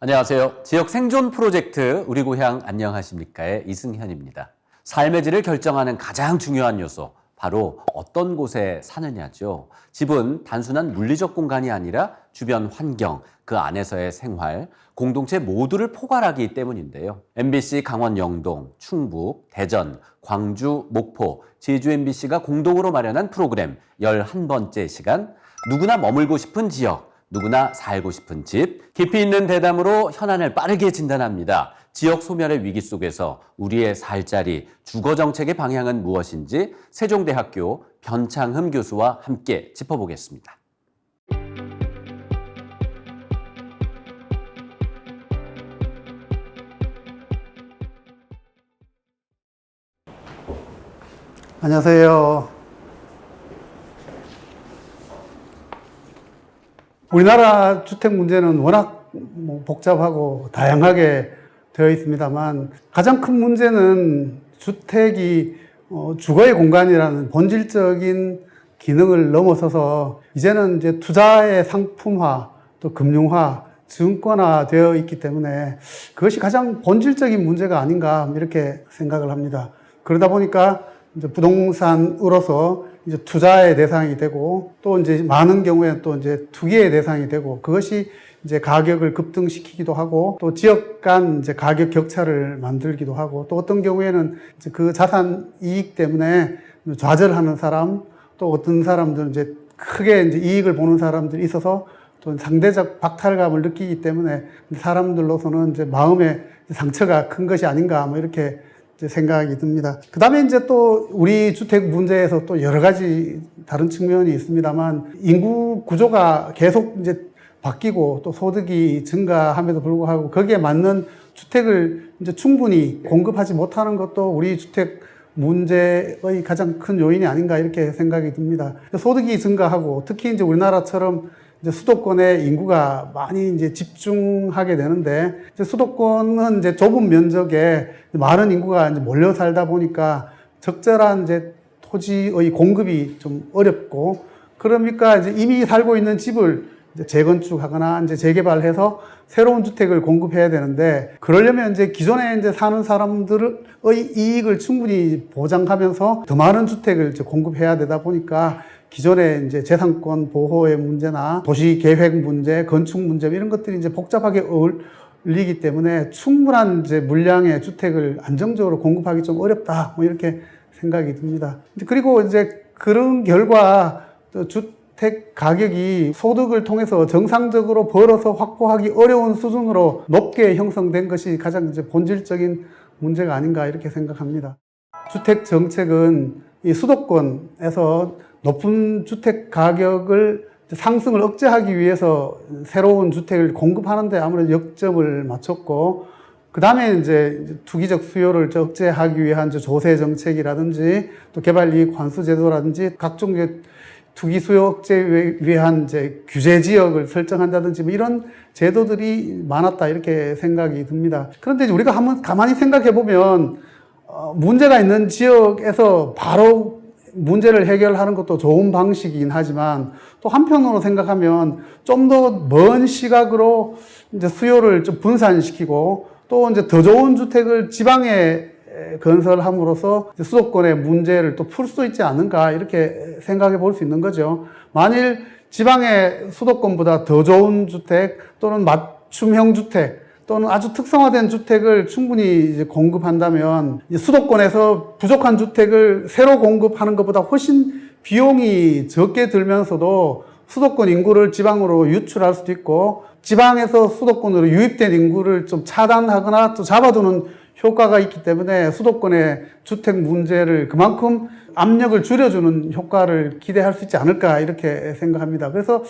안녕하세요. 지역 생존 프로젝트 우리 고향 안녕하십니까의 이승현입니다. 삶의 질을 결정하는 가장 중요한 요소, 바로 어떤 곳에 사느냐죠. 집은 단순한 물리적 공간이 아니라 주변 환경, 그 안에서의 생활, 공동체 모두를 포괄하기 때문인데요. MBC 강원 영동, 충북, 대전, 광주, 목포, 제주 MBC가 공동으로 마련한 프로그램 11번째 시간, 누구나 머물고 싶은 지역, 누구나 살고 싶은 집, 깊이 있는 대담으로 현안을 빠르게 진단합니다. 지역 소멸의 위기 속에서 우리의 살 자리, 주거 정책의 방향은 무엇인지 세종대학교 변창흠 교수와 함께 짚어보겠습니다. 안녕하세요. 우리나라 주택 문제는 워낙 복잡하고 다양하게 되어 있습니다만 가장 큰 문제는 주택이 주거의 공간이라는 본질적인 기능을 넘어서서 이제는 이제 투자의 상품화, 또 금융화, 증권화 되어 있기 때문에 그것이 가장 본질적인 문제가 아닌가 이렇게 생각을 합니다. 그러다 보니까 이제 부동산으로서 이제 투자의 대상이 되고 또 이제 많은 경우에는 또 이제 투기의 대상이 되고 그것이 이제 가격을 급등시키기도 하고 또 지역 간 이제 가격 격차를 만들기도 하고 또 어떤 경우에는 이제 그 자산 이익 때문에 좌절하는 사람 또 어떤 사람들은 이제 크게 이제 이익을 보는 사람들이 있어서 또 상대적 박탈감을 느끼기 때문에 사람들로서는 이제 마음의 상처가 큰 것이 아닌가 뭐 이렇게 생각이 듭니다. 그 다음에 이제 또 우리 주택 문제에서 또 여러 가지 다른 측면이 있습니다만 인구 구조가 계속 이제 바뀌고 또 소득이 증가함에도 불구하고 거기에 맞는 주택을 이제 충분히 공급하지 못하는 것도 우리 주택 문제의 가장 큰 요인이 아닌가 이렇게 생각이 듭니다. 소득이 증가하고 특히 이제 우리나라처럼 이제 수도권에 인구가 많이 이제 집중하게 되는데, 이제 수도권은 이제 좁은 면적에 많은 인구가 이제 몰려 살다 보니까 적절한 이제 토지의 공급이 좀 어렵고, 그러니까 이제 이미 살고 있는 집을 이제 재건축하거나 이제 재개발해서 새로운 주택을 공급해야 되는데, 그러려면 이제 기존에 이제 사는 사람들의 이익을 충분히 보장하면서 더 많은 주택을 이제 공급해야 되다 보니까 기존의 이제 재산권 보호의 문제나 도시 계획 문제, 건축 문제 이런 것들이 이제 복잡하게 어울리기 때문에 충분한 이제 물량의 주택을 안정적으로 공급하기 좀 어렵다. 뭐 이렇게 생각이 듭니다. 그리고 이제 그런 결과 주택 가격이 소득을 통해서 정상적으로 벌어서 확보하기 어려운 수준으로 높게 형성된 것이 가장 이제 본질적인 문제가 아닌가 이렇게 생각합니다. 주택 정책은 이 수도권에서 높은 주택 가격을 상승을 억제하기 위해서 새로운 주택을 공급하는데 아무래도 역점을 맞췄고, 그 다음에 이제 투기적 수요를 억제하기 위한 이제 조세 정책이라든지 또 개발이익 환수 제도라든지 각종 이제 투기 수요 억제에 위한 이제 규제 지역을 설정한다든지 뭐 이런 제도들이 많았다 이렇게 생각이 듭니다. 그런데 우리가 한번 가만히 생각해 보면 문제가 있는 지역에서 바로 문제를 해결하는 것도 좋은 방식이긴 하지만 또 한편으로 생각하면 좀 더 먼 시각으로 이제 수요를 좀 분산시키고 또 이제 더 좋은 주택을 지방에 건설함으로써 수도권의 문제를 또 풀 수 있지 않은가 이렇게 생각해 볼 수 있는 거죠. 만일 지방의 수도권보다 더 좋은 주택 또는 맞춤형 주택 또는 아주 특성화된 주택을 충분히 이제 공급한다면 수도권에서 부족한 주택을 새로 공급하는 것보다 훨씬 비용이 적게 들면서도 수도권 인구를 지방으로 유출할 수도 있고 지방에서 수도권으로 유입된 인구를 좀 차단하거나 또 잡아두는 효과가 있기 때문에 수도권의 주택 문제를 그만큼 압력을 줄여주는 효과를 기대할 수 있지 않을까 이렇게 생각합니다. 그래서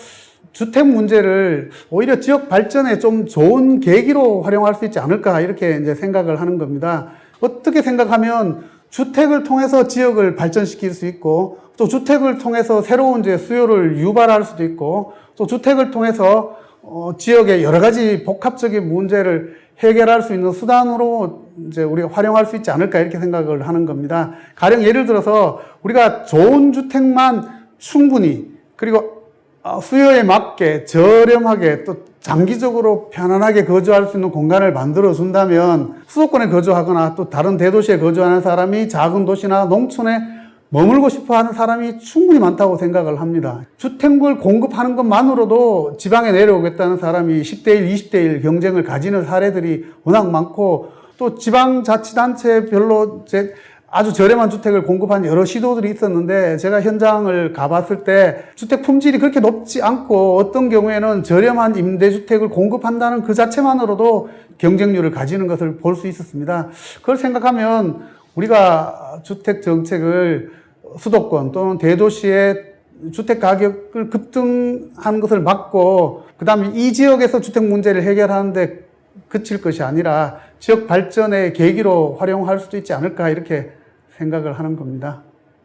주택 문제를 오히려 지역 발전에 좀 좋은 계기로 활용할 수 있지 않을까 이렇게 이제 생각을 하는 겁니다. 어떻게 생각하면 주택을 통해서 지역을 발전시킬 수 있고 또 주택을 통해서 새로운 이제 수요를 유발할 수도 있고 또 주택을 통해서 지역의 여러 가지 복합적인 문제를 해결할 수 있는 수단으로 이제 우리가 활용할 수 있지 않을까 이렇게 생각을 하는 겁니다. 가령 예를 들어서 우리가 좋은 주택만 충분히 그리고 수요에 맞게 저렴하게 또 장기적으로 편안하게 거주할 수 있는 공간을 만들어 준다면 수도권에 거주하거나 또 다른 대도시에 거주하는 사람이 작은 도시나 농촌에 머물고 싶어 하는 사람이 충분히 많다고 생각을 합니다. 주택을 공급하는 것만으로도 지방에 내려오겠다는 사람이 10대 1, 20대 1 경쟁을 가지는 사례들이 워낙 많고, 또 지방자치단체별로 아주 저렴한 주택을 공급한 여러 시도들이 있었는데, 제가 현장을 가봤을 때 주택 품질이 그렇게 높지 않고 어떤 경우에는 저렴한 임대주택을 공급한다는 그 자체만으로도 경쟁률을 가지는 것을 볼 수 있었습니다. 그걸 생각하면 우리가 주택 정책을 수도권 또는 대도시의 주택 가격을 급등하는 것을 막고, 그 다음에 이 지역에서 주택 문제를 해결하는데 그칠 것이 아니라 지역 발전의 계기로 활용할 수도 있지 않을까, 이렇게 생각을 하는 겁니다.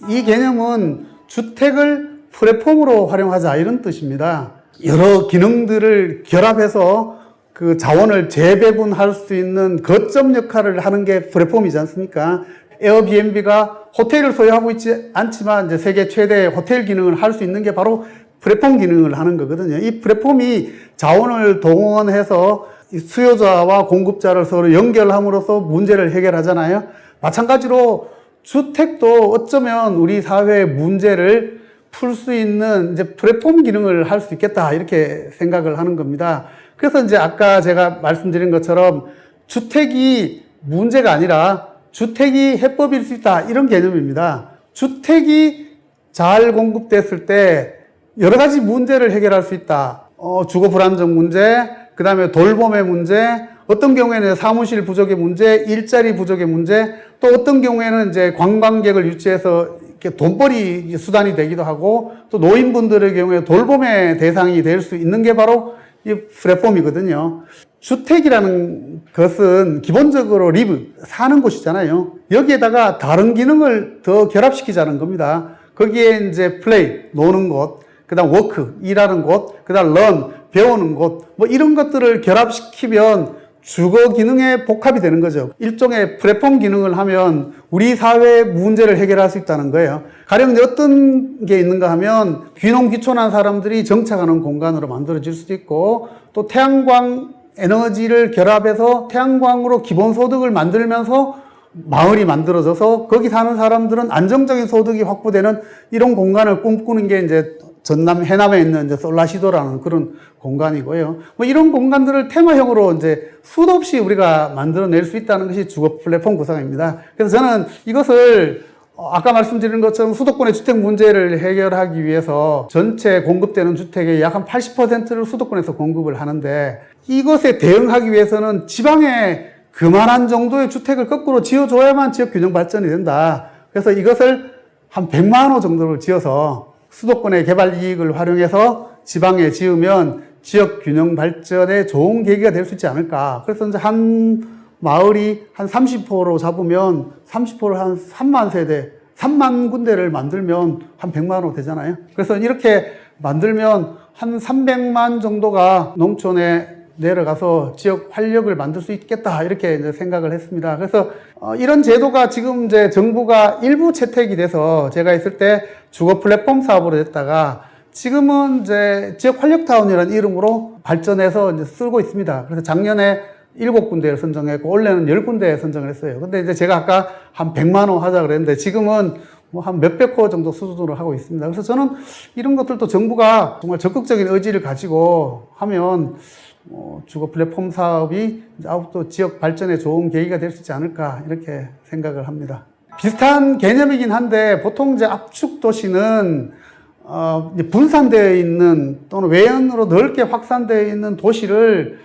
이 개념은 주택을 플랫폼으로 활용하자, 이런 뜻입니다. 여러 기능들을 결합해서 그 자원을 재배분할 수 있는 거점 역할을 하는 게 플랫폼이지 않습니까? 에어비앤비가 호텔을 소유하고 있지 않지만 이제 세계 최대의 호텔 기능을 할 수 있는 게 바로 플랫폼 기능을 하는 거거든요. 이 플랫폼이 자원을 동원해서 수요자와 공급자를 서로 연결함으로써 문제를 해결하잖아요. 마찬가지로 주택도 어쩌면 우리 사회의 문제를 풀 수 있는 이제 플랫폼 기능을 할 수 있겠다, 이렇게 생각을 하는 겁니다. 그래서 이제 아까 제가 말씀드린 것처럼 주택이 문제가 아니라 주택이 해법일 수 있다, 이런 개념입니다. 주택이 잘 공급됐을 때 여러 가지 문제를 해결할 수 있다. 주거 불안정 문제, 그 다음에 돌봄의 문제, 어떤 경우에는 사무실 부족의 문제, 일자리 부족의 문제, 또 어떤 경우에는 이제 관광객을 유치해서 이렇게 돈벌이 수단이 되기도 하고, 또 노인분들의 경우에 돌봄의 대상이 될 수 있는 게 바로 이 플랫폼이거든요. 주택이라는 것은 기본적으로 리브, 사는 곳이잖아요. 여기에다가 다른 기능을 더 결합시키자는 겁니다. 거기에 이제 플레이, 노는 곳, 그 다음 워크, 일하는 곳, 그 다음 런, 배우는 곳, 뭐 이런 것들을 결합시키면 주거 기능의 복합이 되는 거죠. 일종의 플랫폼 기능을 하면 우리 사회의 문제를 해결할 수 있다는 거예요. 가령 어떤 게 있는가 하면 귀농귀촌한 사람들이 정착하는 공간으로 만들어질 수도 있고, 또 태양광 에너지를 결합해서 태양광으로 기본소득을 만들면서 마을이 만들어져서 거기 사는 사람들은 안정적인 소득이 확보되는 이런 공간을 꿈꾸는 게 이제 전남 해남에 있는 이제 솔라시도라는 그런 공간이고요. 뭐 이런 공간들을 테마형으로 이제 수도 없이 우리가 만들어낼 수 있다는 것이 주거 플랫폼 구상입니다. 그래서 저는 이것을 아까 말씀드린 것처럼 수도권의 주택 문제를 해결하기 위해서 전체 공급되는 주택의 약 한 80%를 수도권에서 공급을 하는데, 이것에 대응하기 위해서는 지방에 그만한 정도의 주택을 거꾸로 지어줘야만 지역 균형 발전이 된다. 그래서 이것을 한 100만 호 정도를 지어서 수도권의 개발 이익을 활용해서 지방에 지으면 지역 균형 발전에 좋은 계기가 될 수 있지 않을까. 그래서 이제 한 마을이 한 30호로 잡으면 30호를 한 3만 세대, 3만 군데를 만들면 한 100만 호 되잖아요. 그래서 이렇게 만들면 한 300만 정도가 농촌에 내려가서 지역 활력을 만들 수 있겠다, 이렇게 이제 생각을 했습니다. 그래서 이런 제도가 지금 이제 정부가 일부 채택이 돼서 제가 있을 때 주거 플랫폼 사업으로 됐다가 지금은 이제 지역 활력타운이라는 이름으로 발전해서 이제 쓰고 있습니다. 그래서 작년에 7군데를 선정했고 올해는 10군데 선정을 했어요. 근데 이제 제가 아까 한 100만 호 하자 그랬는데 지금은 뭐 한 몇백 호 정도 수준으로 하고 있습니다. 그래서 저는 이런 것들도 정부가 정말 적극적인 의지를 가지고 하면 주거 플랫폼 사업이 또 지역 발전에 좋은 계기가 될 수 있지 않을까, 이렇게 생각을 합니다. 비슷한 개념이긴 한데 보통 이제 압축 도시는 분산되어 있는 또는 외연으로 넓게 확산되어 있는 도시를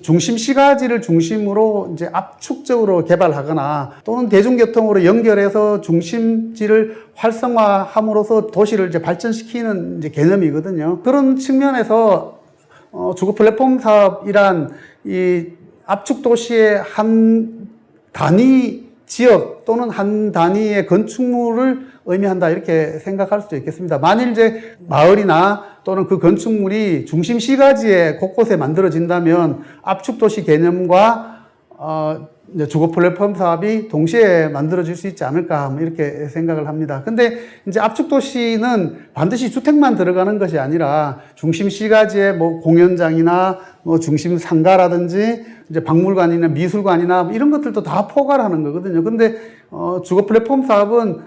중심 시가지를 중심으로 이제 압축적으로 개발하거나 또는 대중교통으로 연결해서 중심지를 활성화함으로써 도시를 이제 발전시키는 이제 개념이거든요. 그런 측면에서 주거 플랫폼 사업이란 이 압축 도시의 한 단위 지역 또는 한 단위의 건축물을 의미한다, 이렇게 생각할 수도 있겠습니다. 만일 이제 마을이나 또는 그 건축물이 중심 시가지에 곳곳에 만들어진다면 압축 도시 개념과 이제 주거 플랫폼 사업이 동시에 만들어질 수 있지 않을까, 뭐 이렇게 생각을 합니다. 근데 이제 압축도시는 반드시 주택만 들어가는 것이 아니라 중심 시가지에 뭐 공연장이나 뭐 중심 상가라든지 이제 박물관이나 미술관이나 뭐 이런 것들도 다 포괄하는 거거든요. 근데 주거 플랫폼 사업은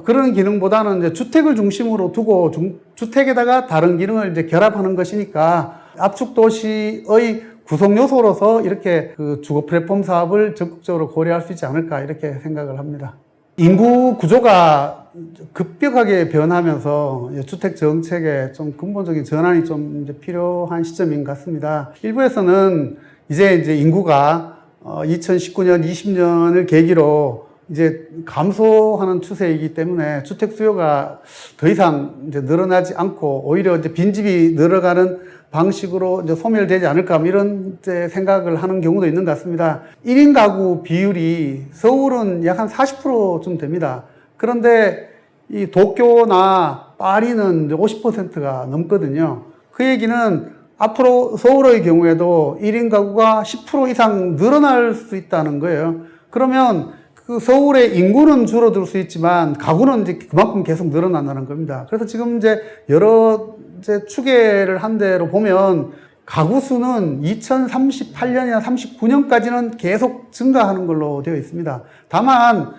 그런 기능보다는 이제 주택을 중심으로 두고 주택에다가 다른 기능을 이제 결합하는 것이니까 압축도시의 구성 요소로서 이렇게 그 주거 플랫폼 사업을 적극적으로 고려할 수 있지 않을까 이렇게 생각을 합니다. 인구 구조가 급격하게 변하면서 주택 정책에 좀 근본적인 전환이 좀 이제 필요한 시점인 것 같습니다. 일부에서는 이제 인구가 2019년, 20년을 계기로 이제 감소하는 추세이기 때문에 주택 수요가 더 이상 이제 늘어나지 않고 오히려 이제 빈집이 늘어가는 방식으로 이제 소멸되지 않을까, 이런 이제 생각을 하는 경우도 있는 것 같습니다. 1인 가구 비율이 서울은 약 한 40%쯤 됩니다. 그런데 이 도쿄나 파리는 50%가 넘거든요. 그 얘기는 앞으로 서울의 경우에도 1인 가구가 10% 이상 늘어날 수 있다는 거예요. 그러면 그 서울의 인구는 줄어들 수 있지만 가구는 이제 그만큼 계속 늘어난다는 겁니다. 그래서 지금 이제 여러 추계를 한 대로 보면 가구 수는 2038년이나 39년까지는 계속 증가하는 걸로 되어 있습니다. 다만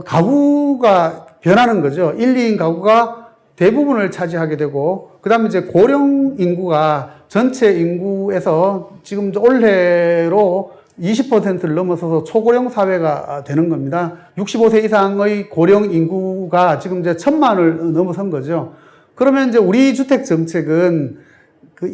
가구가 변하는 거죠. 1, 2인 가구가 대부분을 차지하게 되고, 그 다음에 이제 고령 인구가 전체 인구에서 지금 올해로 20%를 넘어서서 초고령 사회가 되는 겁니다. 65세 이상의 고령 인구가 지금 이제 1000만을 넘어선 거죠. 그러면 이제 우리 주택 정책은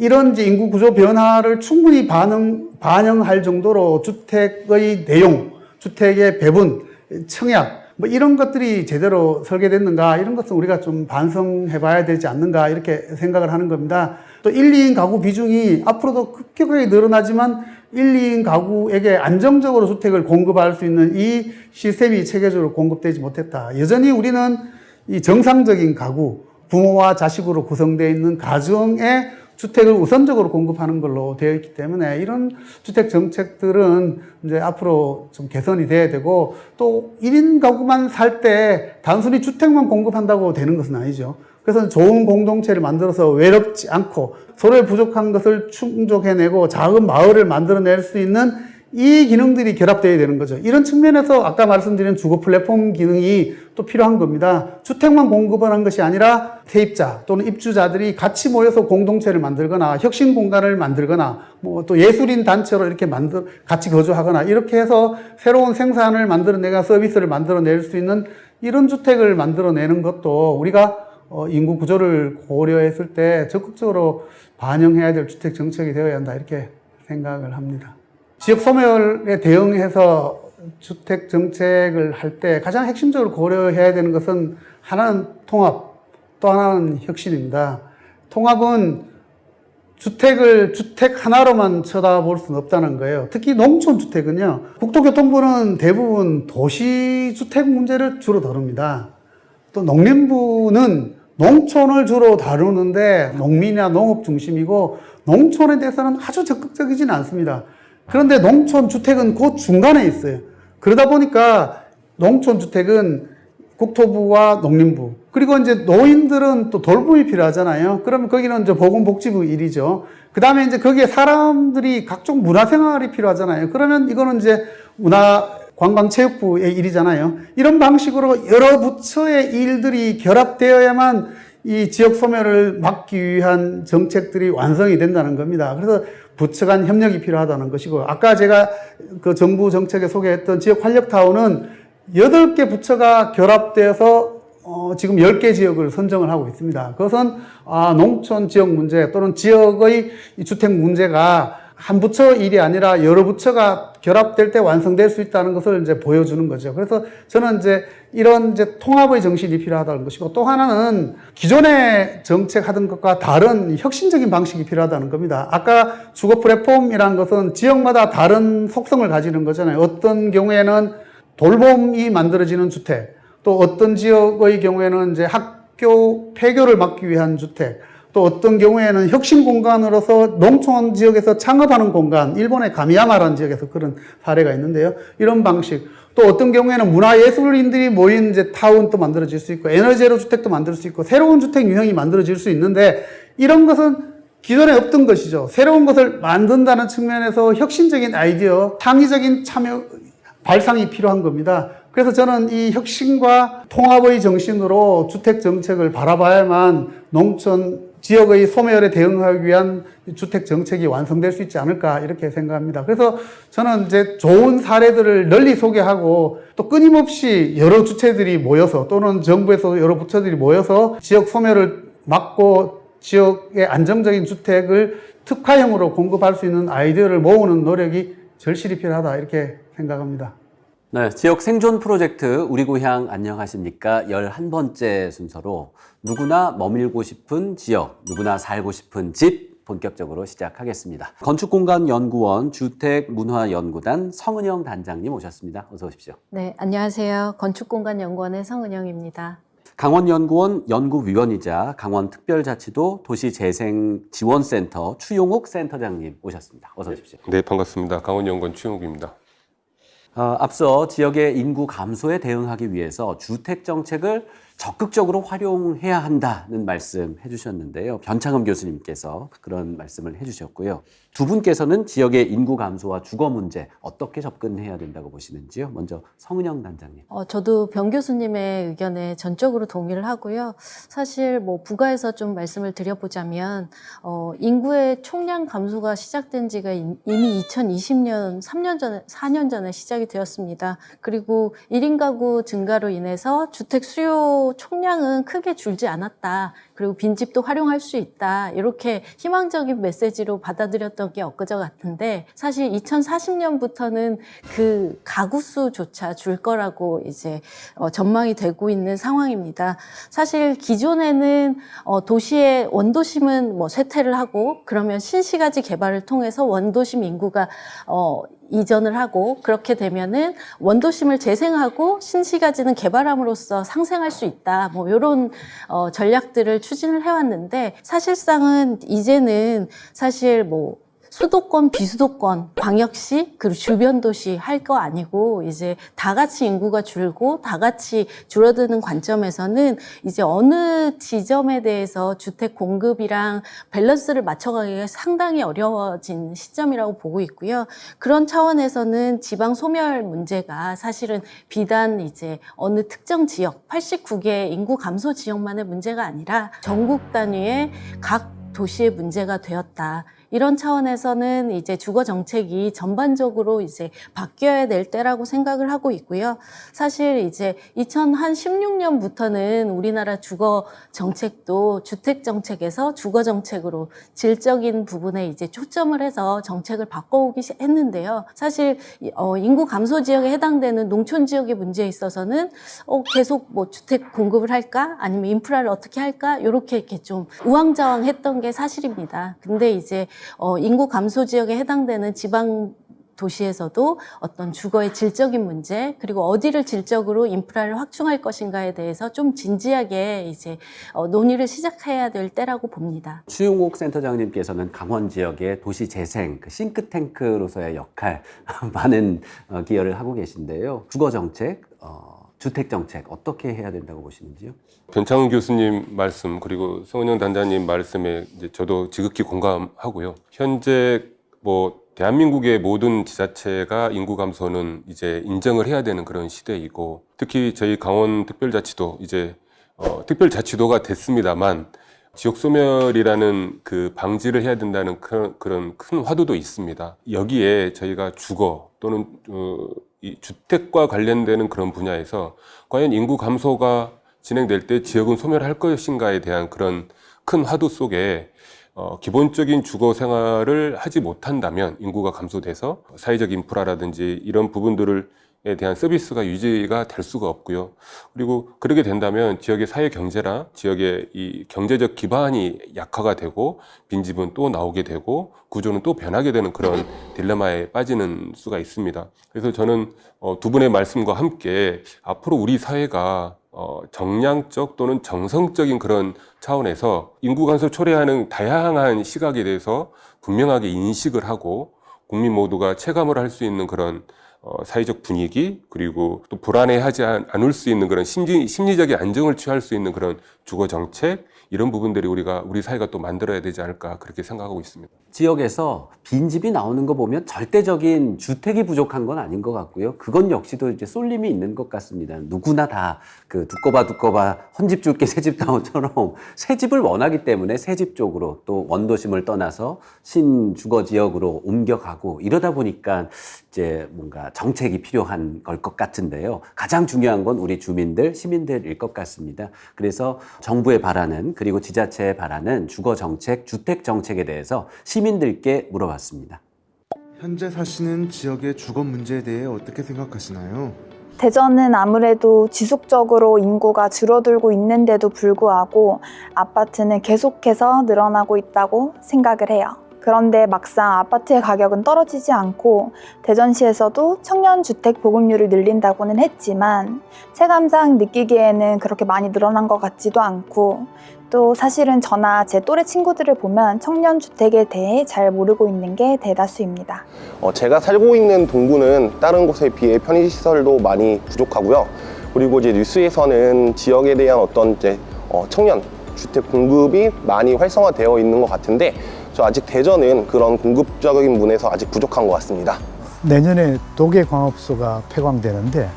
이런 이제 인구 구조 변화를 충분히 반영할 정도로 주택의 내용, 주택의 배분, 청약, 뭐 이런 것들이 제대로 설계됐는가, 이런 것은 우리가 좀 반성해 봐야 되지 않는가, 이렇게 생각을 하는 겁니다. 또 1, 2인 가구 비중이 앞으로도 급격하게 늘어나지만 1, 2인 가구에게 안정적으로 주택을 공급할 수 있는 이 시스템이 체계적으로 공급되지 못했다. 여전히 우리는 이 정상적인 가구, 부모와 자식으로 구성되어 있는 가정에 주택을 우선적으로 공급하는 걸로 되어 있기 때문에 이런 주택 정책들은 이제 앞으로 좀 개선이 돼야 되고, 또 1인 가구만 살 때 단순히 주택만 공급한다고 되는 것은 아니죠. 그래서 좋은 공동체를 만들어서 외롭지 않고 서로의 부족한 것을 충족해내고 작은 마을을 만들어낼 수 있는 이 기능들이 결합되어야 되는 거죠. 이런 측면에서 아까 말씀드린 주거 플랫폼 기능이 또 필요한 겁니다. 주택만 공급하는 것이 아니라 세입자 또는 입주자들이 같이 모여서 공동체를 만들거나 혁신 공간을 만들거나 뭐 또 예술인 단체로 이렇게 같이 거주하거나 이렇게 해서 새로운 생산을 만들어내가 서비스를 만들어낼 수 있는 이런 주택을 만들어내는 것도 우리가 인구 구조를 고려했을 때 적극적으로 반영해야 될 주택 정책이 되어야 한다, 이렇게 생각을 합니다. 지역 소멸에 대응해서 주택 정책을 할 때 가장 핵심적으로 고려해야 되는 것은 하나는 통합, 또 하나는 혁신입니다. 통합은 주택을 주택 하나로만 쳐다볼 수는 없다는 거예요. 특히 농촌 주택은요, 국토교통부는 대부분 도시 주택 문제를 주로 다룹니다. 또 농림부는 농촌을 주로 다루는데 농민이나 농업 중심이고 농촌에 대해서는 아주 적극적이지는 않습니다. 그런데 농촌 주택은 그 중간에 있어요. 그러다 보니까 농촌 주택은 국토부와 농림부, 그리고 이제 노인들은 또 돌봄이 필요하잖아요. 그러면 거기는 이제 보건복지부 일이죠. 그 다음에 이제 거기에 사람들이 각종 문화생활이 필요하잖아요. 그러면 이거는 이제 관광체육부의 일이잖아요. 이런 방식으로 여러 부처의 일들이 결합되어야만 이 지역 소멸을 막기 위한 정책들이 완성이 된다는 겁니다. 그래서 부처 간 협력이 필요하다는 것이고, 아까 제가 그 정부 정책에 소개했던 지역 활력타운은 8개 부처가 결합되어서 지금 10개 지역을 선정을 하고 있습니다. 그것은 농촌 지역 문제 또는 지역의 주택 문제가 한 부처 일이 아니라 여러 부처가 결합될 때 완성될 수 있다는 것을 이제 보여주는 거죠. 그래서 저는 이제 이런 이제 통합의 정신이 필요하다는 것이고, 또 하나는 기존에 정책하던 것과 다른 혁신적인 방식이 필요하다는 겁니다. 아까 주거 플랫폼이라는 것은 지역마다 다른 속성을 가지는 거잖아요. 어떤 경우에는 돌봄이 만들어지는 주택, 또 어떤 지역의 경우에는 이제 학교 폐교를 막기 위한 주택, 또 어떤 경우에는 혁신 공간으로서 농촌 지역에서 창업하는 공간, 일본의 가미야마라는 지역에서 그런 사례가 있는데요. 이런 방식. 또 어떤 경우에는 문화예술인들이 모인 이제 타운도 만들어질 수 있고, 에너제로 주택도 만들 수 있고, 새로운 주택 유형이 만들어질 수 있는데, 이런 것은 기존에 없던 것이죠. 새로운 것을 만든다는 측면에서 혁신적인 아이디어, 창의적인 참여, 발상이 필요한 겁니다. 그래서 저는 이 혁신과 통합의 정신으로 주택 정책을 바라봐야만 농촌 지역의 소멸에 대응하기 위한 주택 정책이 완성될 수 있지 않을까 이렇게 생각합니다. 그래서 저는 이제 좋은 사례들을 널리 소개하고 또 끊임없이 여러 주체들이 모여서 또는 정부에서 여러 부처들이 모여서 지역 소멸을 막고 지역의 안정적인 주택을 특화형으로 공급할 수 있는 아이디어를 모으는 노력이 절실히 필요하다 이렇게 생각합니다. 네, 지역 생존 프로젝트 우리 고향 안녕하십니까? 11번째 순서로 누구나 머밀고 싶은 지역, 누구나 살고 싶은 집 본격적으로 시작하겠습니다. 건축공간연구원 주택문화연구단 성은영 단장님 오셨습니다. 어서 오십시오. 네, 안녕하세요. 건축공간연구원의 성은영입니다. 강원연구원 연구위원이자 강원특별자치도 도시재생지원센터 추용욱 센터장님 오셨습니다. 어서 오십시오. 네, 반갑습니다. 강원연구원 추용욱입니다. 앞서 지역의 인구 감소에 대응하기 위해서 주택정책을 적극적으로 활용해야 한다는 말씀 해주셨는데요. 변창흠 교수님께서 그런 말씀을 해주셨고요. 두 분께서는 지역의 인구 감소와 주거 문제 어떻게 접근해야 된다고 보시는지요? 먼저 성은영 단장님. 저도 변 교수님의 의견에 전적으로 동의를 하고요. 사실 부가해서 좀 말씀을 드려보자면 인구의 총량 감소가 시작된 지가 이미 2020년 4년 전에 시작이 되었습니다. 그리고 1인 가구 증가로 인해서 주택 수요 총량은 크게 줄지 않았다. 그리고 빈집도 활용할 수 있다. 이렇게 희망적인 메시지로 받아들였던 게 엊그저 같은데 사실 2040년부터는 그 가구 수조차 줄 거라고 이제 전망이 되고 있는 상황입니다. 사실 기존에는 도시의 원도심은 쇠퇴를 하고 그러면 신시가지 개발을 통해서 원도심 인구가 이전을 하고 그렇게 되면은 원도심을 재생하고 신시가지는 개발함으로써 상생할 수 있다. 이런 전략들을 추진을 해왔는데 사실상은 이제는 사실 수도권, 비수도권, 광역시, 그리고 주변 도시 할 거 아니고 이제 다 같이 인구가 줄고 다 같이 줄어드는 관점에서는 이제 어느 지점에 대해서 주택 공급이랑 밸런스를 맞춰가기가 상당히 어려워진 시점이라고 보고 있고요. 그런 차원에서는 지방 소멸 문제가 사실은 비단 이제 어느 특정 지역, 89개 인구 감소 지역만의 문제가 아니라 전국 단위의 각 도시의 문제가 되었다. 이런 차원에서는 이제 주거 정책이 전반적으로 이제 바뀌어야 될 때라고 생각을 하고 있고요. 사실 이제 2016년부터는 우리나라 주거 정책도 주택 정책에서 주거 정책으로 질적인 부분에 이제 초점을 해서 정책을 바꿔오기 했는데요. 사실 인구 감소 지역에 해당되는 농촌 지역의 문제에 있어서는 계속 주택 공급을 할까? 아니면 인프라를 어떻게 할까? 이렇게 좀 우왕좌왕했던 게 사실입니다. 근데 이제 인구 감소 지역에 해당되는 지방 도시에서도 어떤 주거의 질적인 문제 그리고 어디를 질적으로 인프라를 확충할 것인가에 대해서 좀 진지하게 이제 논의를 시작해야 될 때라고 봅니다. 추용욱 센터장님께서는 강원 지역의 도시 재생 싱크탱크로서의 역할 많은 기여를 하고 계신데요. 주거 정책, 주택 정책 어떻게 해야 된다고 보시는지요? 변창흠 교수님 말씀 그리고 성은영 단장님 말씀에 이제 저도 지극히 공감하고요. 현재 대한민국의 모든 지자체가 인구 감소는 이제 인정을 해야 되는 그런 시대이고 특히 저희 강원 특별자치도 이제 특별자치도가 됐습니다만 지역 소멸이라는 그 방지를 해야 된다는 그런 큰 화두도 있습니다. 여기에 저희가 주거 또는 이 주택과 관련되는 그런 분야에서 과연 인구 감소가 진행될 때 지역은 소멸할 것인가에 대한 그런 큰 화두 속에 기본적인 주거 생활을 하지 못한다면 인구가 감소돼서 사회적 인프라라든지 이런 부분들을 대한 서비스가 유지가 될 수가 없고요. 그리고 그렇게 된다면 지역의 사회 경제나 지역의 이 경제적 기반이 약화가 되고 빈집은 또 나오게 되고 구조는 또 변하게 되는 그런 딜레마에 빠지는 수가 있습니다. 그래서 저는 두 분의 말씀과 함께 앞으로 우리 사회가 정량적 또는 정성적인 그런 차원에서 인구 감소 초래하는 다양한 시각에 대해서 분명하게 인식을 하고 국민 모두가 체감을 할 수 있는 그런 사회적 분위기, 그리고 또 불안해하지 않을 수 있는 그런 심리적인 안정을 취할 수 있는 그런 주거 정책, 이런 부분들이 우리 사회가 또 만들어야 되지 않을까 그렇게 생각하고 있습니다. 지역에서 빈집이 나오는 거 보면 절대적인 주택이 부족한 건 아닌 것 같고요. 그건 역시도 이제 쏠림이 있는 것 같습니다. 누구나 다 그 두꺼봐 헌집 줄게 새집 다오처럼 새 집을 원하기 때문에 새 집 쪽으로 또 원도심을 떠나서 신주거 지역으로 옮겨가고 이러다 보니까 이제 뭔가 정책이 필요한 걸 것 같은데요. 가장 중요한 건 우리 주민들, 시민들일 것 같습니다. 그래서 정부에 바라는 그리고 지자체에 바라는 주거 정책, 주택 정책에 대해서 시민들께 물어봤습니다. 현재 사시는 지역의 주거 문제에 대해 어떻게 생각하시나요? 대전은 아무래도 지속적으로 인구가 줄어들고 있는데도 불구하고 아파트는 계속해서 늘어나고 있다고 생각을 해요. 그런데 막상 아파트의 가격은 떨어지지 않고 대전시에서도 청년주택 보급률을 늘린다고는 했지만 체감상 느끼기에는 그렇게 많이 늘어난 것 같지도 않고 또 사실은 저나 제 또래 친구들을 보면 청년주택에 대해 잘 모르고 있는 게 대다수입니다. 제가 살고 있는 동구는 다른 곳에 비해 편의시설도 많이 부족하고요. 그리고 이제 뉴스에서는 지역에 대한 어떤 이제 청년 주택 공급이 많이 활성화되어 있는 것 같은데 저 아직 대전은 그런 공급적인 면에서 아직 부족한 것 같습니다. 내년에 도계광업소가 폐광되는데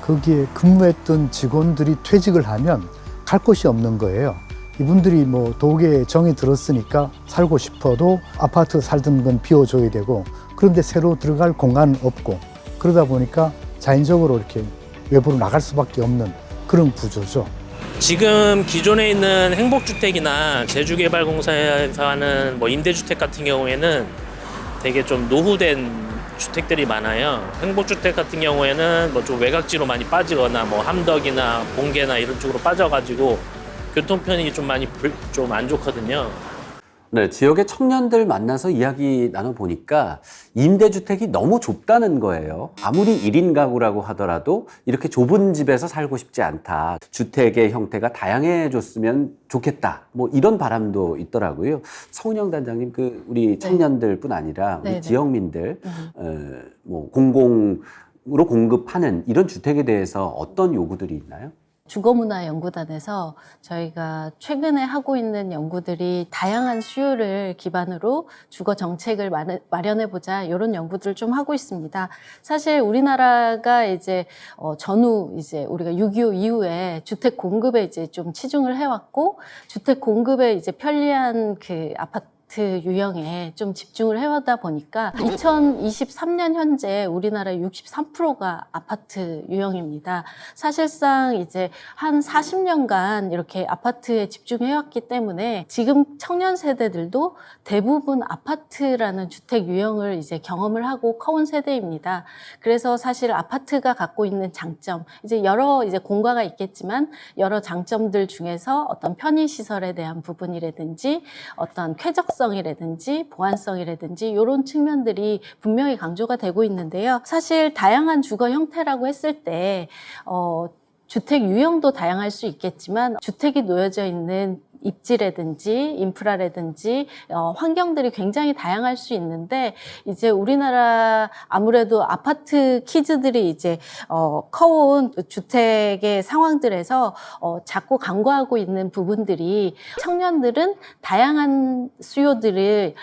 거기에 근무했던 직원들이 퇴직을 하면 갈 곳이 없는 거예요. 이분들이 뭐 도계에 정이 들었으니까 살고 싶어도 아파트 살던 건 비워줘야 되고 그런데 새로 들어갈 공간은 없고 그러다 보니까 자연적으로 이렇게 외부로 나갈 수밖에 없는 그런 구조죠. 지금 기존에 있는 행복주택이나 제주개발공사에서 하는 뭐 임대주택 같은 경우에는 되게 좀 노후된 주택들이 많아요. 행복주택 같은 경우에는 뭐 좀 외곽지로 많이 빠지거나 뭐 함덕이나 봉계나 이런 쪽으로 빠져가지고 교통편이 좀 많이 좀 안 좋거든요. 네, 지역의 청년들 만나서 이야기 나눠보니까 임대주택이 너무 좁다는 거예요. 아무리 1인 가구라고 하더라도 이렇게 좁은 집에서 살고 싶지 않다. 주택의 형태가 다양해졌으면 좋겠다. 뭐 이런 바람도 있더라고요. 서은영 단장님, 우리 청년들뿐 아니라 우리 네네. 지역민들, 뭐 공공으로 공급하는 이런 주택에 대해서 어떤 요구들이 있나요? 주거문화연구단에서 저희가 최근에 하고 있는 연구들이 다양한 수요를 기반으로 주거 정책을 마련해보자 이런 연구들을 좀 하고 있습니다. 사실 우리나라가 이제 전후 이제 우리가 6.25 이후에 주택 공급에 이제 좀 치중을 해왔고 주택 공급에 이제 편리한 그 아파트 유형에 좀 집중을 해오다 보니까 2023년 현재 우리나라 63%가 아파트 유형입니다. 사실상 이제 한 40년간 이렇게 아파트에 집중해왔기 때문에 지금 청년 세대들도 대부분 아파트라는 주택 유형을 이제 경험을 하고 커온 세대입니다. 그래서 사실 아파트가 갖고 있는 장점, 이제 여러 이제 공과가 있겠지만 여러 장점들 중에서 어떤 편의시설에 대한 부분이라든지 어떤 쾌적성이라든지 보안성이라든지 이런 측면들이 분명히 강조가 되고 있는데요. 사실 다양한 주거 형태라고 했을 때 주택 유형도 다양할 수 있겠지만 주택이 놓여져 있는 입지라든지 인프라라든지 환경들이 굉장히 다양할 수 있는데 이제 우리나라 아무래도 아파트 키즈들이 이제 커온 주택의 상황들에서 자꾸 간과하고 있는 부분들이 청년들은 다양한 수요들을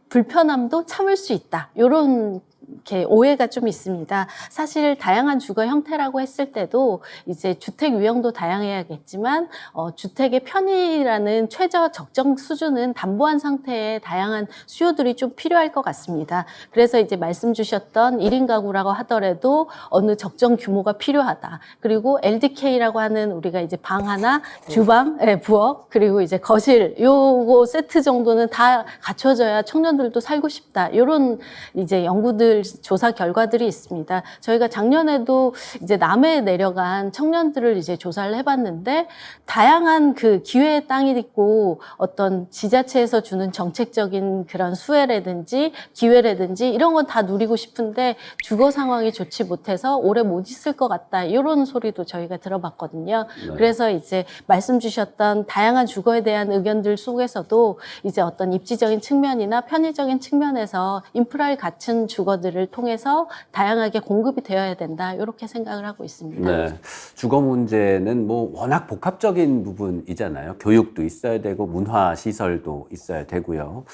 불편함도 참을 수 있다. 이런 이렇게 오해가 좀 있습니다. 사실 다양한 주거 형태라고 했을 때도 이제 주택 유형도 다양해야겠지만 주택의 편의라는 최저 적정 수준은 담보한 상태의 다양한 수요들이 좀 필요할 것 같습니다. 그래서 이제 말씀 주셨던 1인 가구라고 하더라도 어느 적정 규모가 필요하다. 그리고 LDK라고 하는 우리가 이제 방 하나, 주방, 부엌, 그리고 이제 거실 요거 세트 정도는 다 갖춰져야 청년들도 살고 싶다. 이런 이제 연구들 조사 결과들이 있습니다. 저희가 작년에도 이제 남해에 내려간 청년들을 이제 조사를 해봤는데 다양한 그 기회의 땅이 있고 어떤 지자체에서 주는 정책적인 그런 수혜라든지 기회라든지 이런 건 다 누리고 싶은데 주거 상황이 좋지 못해서 오래 못 있을 것 같다. 이런 소리도 저희가 들어봤거든요. 그래서 이제 말씀 주셨던 다양한 주거에 대한 의견들 속에서도 이제 어떤 입지적인 측면이나 편의적인 측면에서 인프라를 갖춘 주거들을 통해서 다양하게 공급이 되어야 된다. 이렇게 생각을 하고 있습니다. 네. 주거 문제는 뭐 워낙 복합적인 부분이잖아요. 교육도 있어야 되고 문화 시설도 있어야 되고요.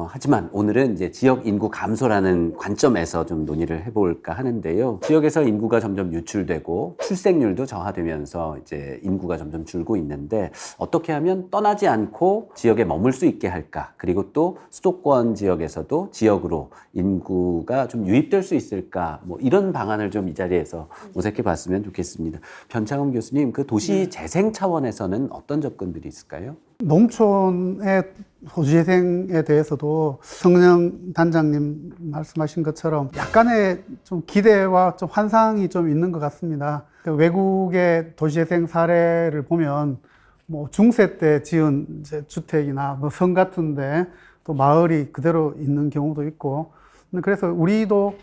하지만 오늘은 이제 지역 인구 감소라는 관점에서 좀 논의를 해볼까 하는데요. 지역에서 인구가 점점 유출되고 출생률도 저하되면서 이제 인구가 점점 줄고 있는데 어떻게 하면 떠나지 않고 지역에 머물 수 있게 할까? 그리고 또 수도권 지역에서도 지역으로 인구가 좀 유입될 수 있을까? 뭐 이런 방안을 좀 이 자리에서 모색해 봤으면 좋겠습니다. 변창흠 교수님, 그 도시 재생 차원에서는 어떤 접근들이 있을까요? 농촌의 도시재생에 대해서도 성은영 단장님 말씀하신 것처럼 약간의 좀 기대와 좀 환상이 좀 있는 것 같습니다. 외국의 도시재생 사례를 보면 뭐 중세 때 지은 이제 주택이나 뭐 성 같은데 또 마을이 그대로 있는 경우도 있고, 그래서 우리도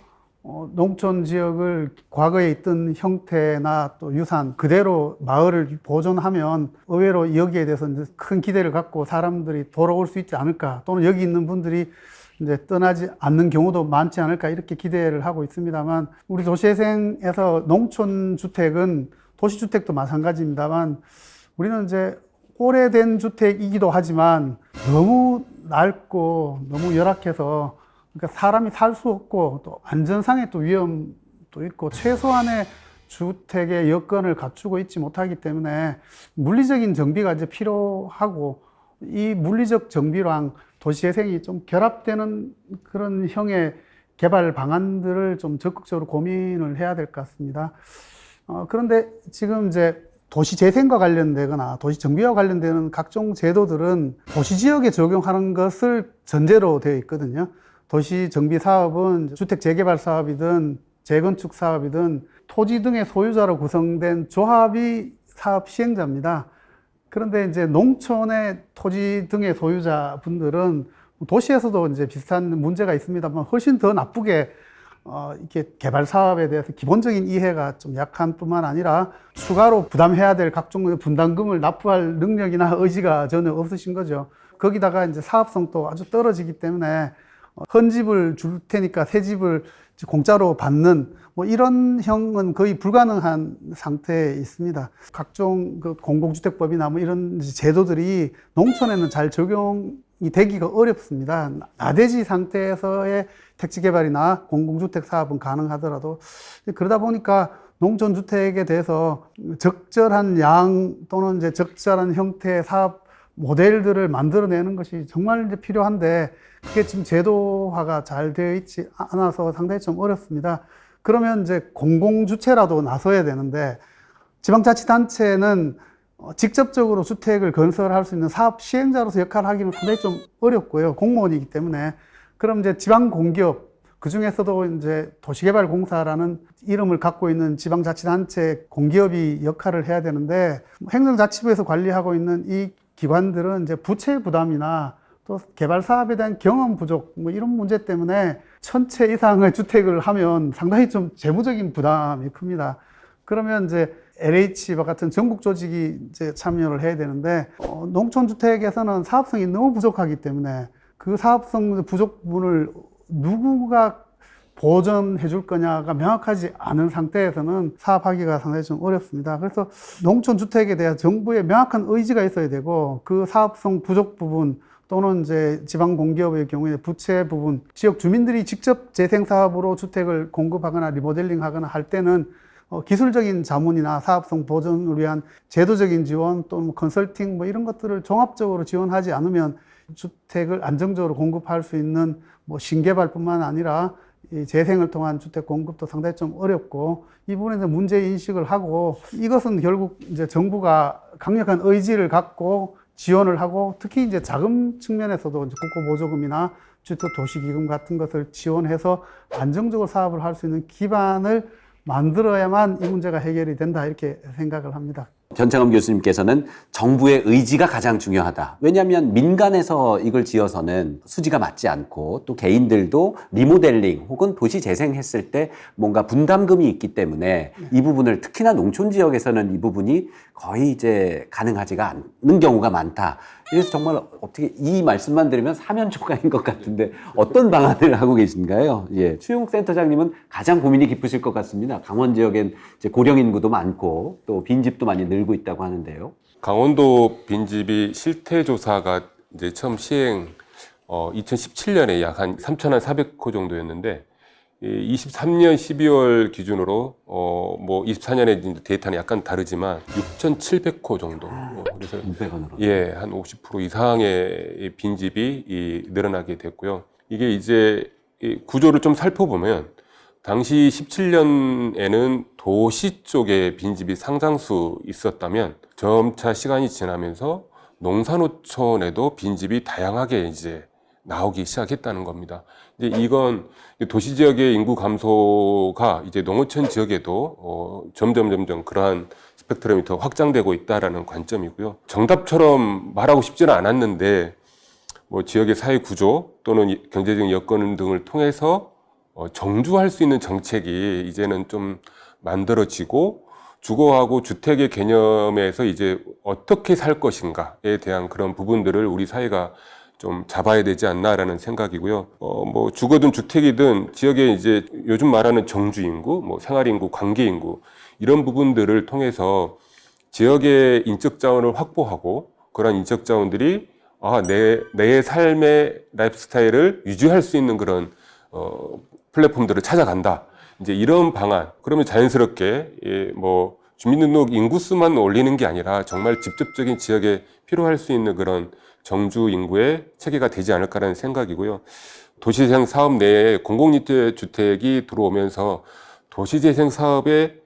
농촌 지역을 과거에 있던 형태나 또 유산 그대로 마을을 보존하면 의외로 여기에 대해서 이제 큰 기대를 갖고 사람들이 돌아올 수 있지 않을까, 또는 여기 있는 분들이 이제 떠나지 않는 경우도 많지 않을까, 이렇게 기대를 하고 있습니다만, 우리 도시재생에서 농촌 주택은 도시주택도 마찬가지입니다만 우리는 이제 오래된 주택이기도 하지만 너무 낡고 너무 열악해서, 그러니까 사람이 살 수 없고 또 안전상의 또 위험도 있고 최소한의 주택의 여건을 갖추고 있지 못하기 때문에 물리적인 정비가 이제 필요하고, 이 물리적 정비랑 도시재생이 좀 결합되는 그런 형의 개발 방안들을 좀 적극적으로 고민을 해야 될 것 같습니다. 그런데 지금 이제 도시재생과 관련되거나 도시정비와 관련되는 각종 제도들은 도시지역에 적용하는 것을 전제로 되어 있거든요. 도시정비 사업은 주택 재개발 사업이든 재건축 사업이든 토지 등의 소유자로 구성된 조합이 사업 시행자입니다. 그런데 이제 농촌의 토지 등의 소유자분들은 도시에서도 이제 비슷한 문제가 있습니다만 훨씬 더 나쁘게 이렇게 개발 사업에 대해서 기본적인 이해가 좀 약한 뿐만 아니라 추가로 부담해야 될 각종 분담금을 납부할 능력이나 의지가 전혀 없으신 거죠. 거기다가 이제 사업성도 아주 떨어지기 때문에 헌 집을 줄 테니까 새 집을 공짜로 받는 뭐 이런 형은 거의 불가능한 상태에 있습니다. 각종 그 공공주택법이나 뭐 이런 제도들이 농촌에는 잘 적용이 되기가 어렵습니다. 나대지 상태에서의 택지개발이나 공공주택 사업은 가능하더라도, 그러다 보니까 농촌주택에 대해서 적절한 양 또는 이제 적절한 형태의 사업 모델들을 만들어내는 것이 정말 이제 필요한데, 그게 지금 제도화가 잘 되어 있지 않아서 상당히 좀 어렵습니다. 그러면 이제 공공주체라도 나서야 되는데, 지방자치단체는 직접적으로 주택을 건설할 수 있는 사업 시행자로서 역할을 하기는 상당히 좀 어렵고요. 공무원이기 때문에. 그럼 이제 지방공기업, 그 중에서도 이제 도시개발공사라는 이름을 갖고 있는 지방자치단체 공기업이 역할을 해야 되는데, 행정자치부에서 관리하고 있는 이 기관들은 이제 부채 부담이나 또 개발 사업에 대한 경험 부족, 뭐 이런 문제 때문에 1000채 이상의 주택을 하면 상당히 좀 재무적인 부담이 큽니다. 그러면 이제 LH와 같은 전국 조직이 이제 참여를 해야 되는데, 농촌주택에서는 사업성이 너무 부족하기 때문에 그 사업성 부족 부분을 누구가 보전해 줄 거냐가 명확하지 않은 상태에서는 사업하기가 상당히 좀 어렵습니다. 그래서 농촌주택에 대한 정부의 명확한 의지가 있어야 되고, 그 사업성 부족 부분 또는 이제 지방공기업의 경우에 부채 부분, 지역 주민들이 직접 재생사업으로 주택을 공급하거나 리모델링 하거나 할 때는 기술적인 자문이나 사업성 보존을 위한 제도적인 지원 또는 컨설팅 뭐 이런 것들을 종합적으로 지원하지 않으면 주택을 안정적으로 공급할 수 있는 뭐 신개발뿐만 아니라 이 재생을 통한 주택 공급도 상당히 좀 어렵고, 이 부분에서 문제 인식을 하고, 이것은 결국 이제 정부가 강력한 의지를 갖고 지원을 하고 특히 이제 자금 측면에서도 이제 국고보조금이나 주택도시기금 같은 것을 지원해서 안정적으로 사업을 할 수 있는 기반을 만들어야만 이 문제가 해결이 된다 이렇게 생각을 합니다. 전창흠 교수님께서는 정부의 의지가 가장 중요하다. 왜냐하면 민간에서 이걸 지어서는 수지가 맞지 않고 또 개인들도 리모델링 혹은 도시 재생했을 때 뭔가 분담금이 있기 때문에 이 부분을 특히나 농촌 지역에서는 이 부분이 거의 이제 가능하지가 않는 경우가 많다. 그래서 정말 어떻게 이 말씀만 들으면 사면초가인 것 같은데 어떤 방안을 하고 계신가요? 예, 추용욱 센터장님은 가장 고민이 깊으실 것 같습니다. 강원 지역엔 이제 고령 인구도 많고 또 빈집도 많이 늘고 있다고 하는데요. 강원도 빈집이 실태조사가 이제 처음 시행 2017년에 약 한 3,400호 정도였는데 23년 12월 기준으로 뭐 24년에 데이터는 약간 다르지만 6,700호 정도. 그래서 600원으로. 예, 한 50% 이상의 빈집이 늘어나게 됐고요. 이게 이제 이 구조를 좀 살펴보면 당시 17년에는 도시 쪽에 빈집이 상당수 있었다면 점차 시간이 지나면서 농산호촌에도 빈집이 다양하게 이제 나오기 시작했다는 겁니다. 이제 이건 도시 지역의 인구 감소가 이제 농어촌 지역에도 점점 그러한 스펙트럼이 더 확장되고 있다라는 관점이고요. 정답처럼 말하고 싶지는 않았는데 뭐 지역의 사회 구조 또는 경제적인 여건 등을 통해서 정주할 수 있는 정책이 이제는 좀 만들어지고 주거하고 주택의 개념에서 이제 어떻게 살 것인가에 대한 그런 부분들을 우리 사회가 좀 잡아야 되지 않나라는 생각이고요. 뭐 주거든 주택이든 지역에 이제 요즘 말하는 정주 인구, 뭐 생활 인구, 관계 인구 이런 부분들을 통해서 지역의 인적 자원을 확보하고 그런 인적 자원들이 내 삶의 라이프 스타일을 유지할 수 있는 그런 플랫폼들을 찾아간다. 이제 이런 방안. 그러면 자연스럽게 뭐 주민등록 인구수만 올리는 게 아니라 정말 직접적인 지역에 필요할 수 있는 그런 정주 인구의 체계가 되지 않을까라는 생각이고요. 도시재생 사업 내에 공공임대주택이 들어오면서 도시재생 사업의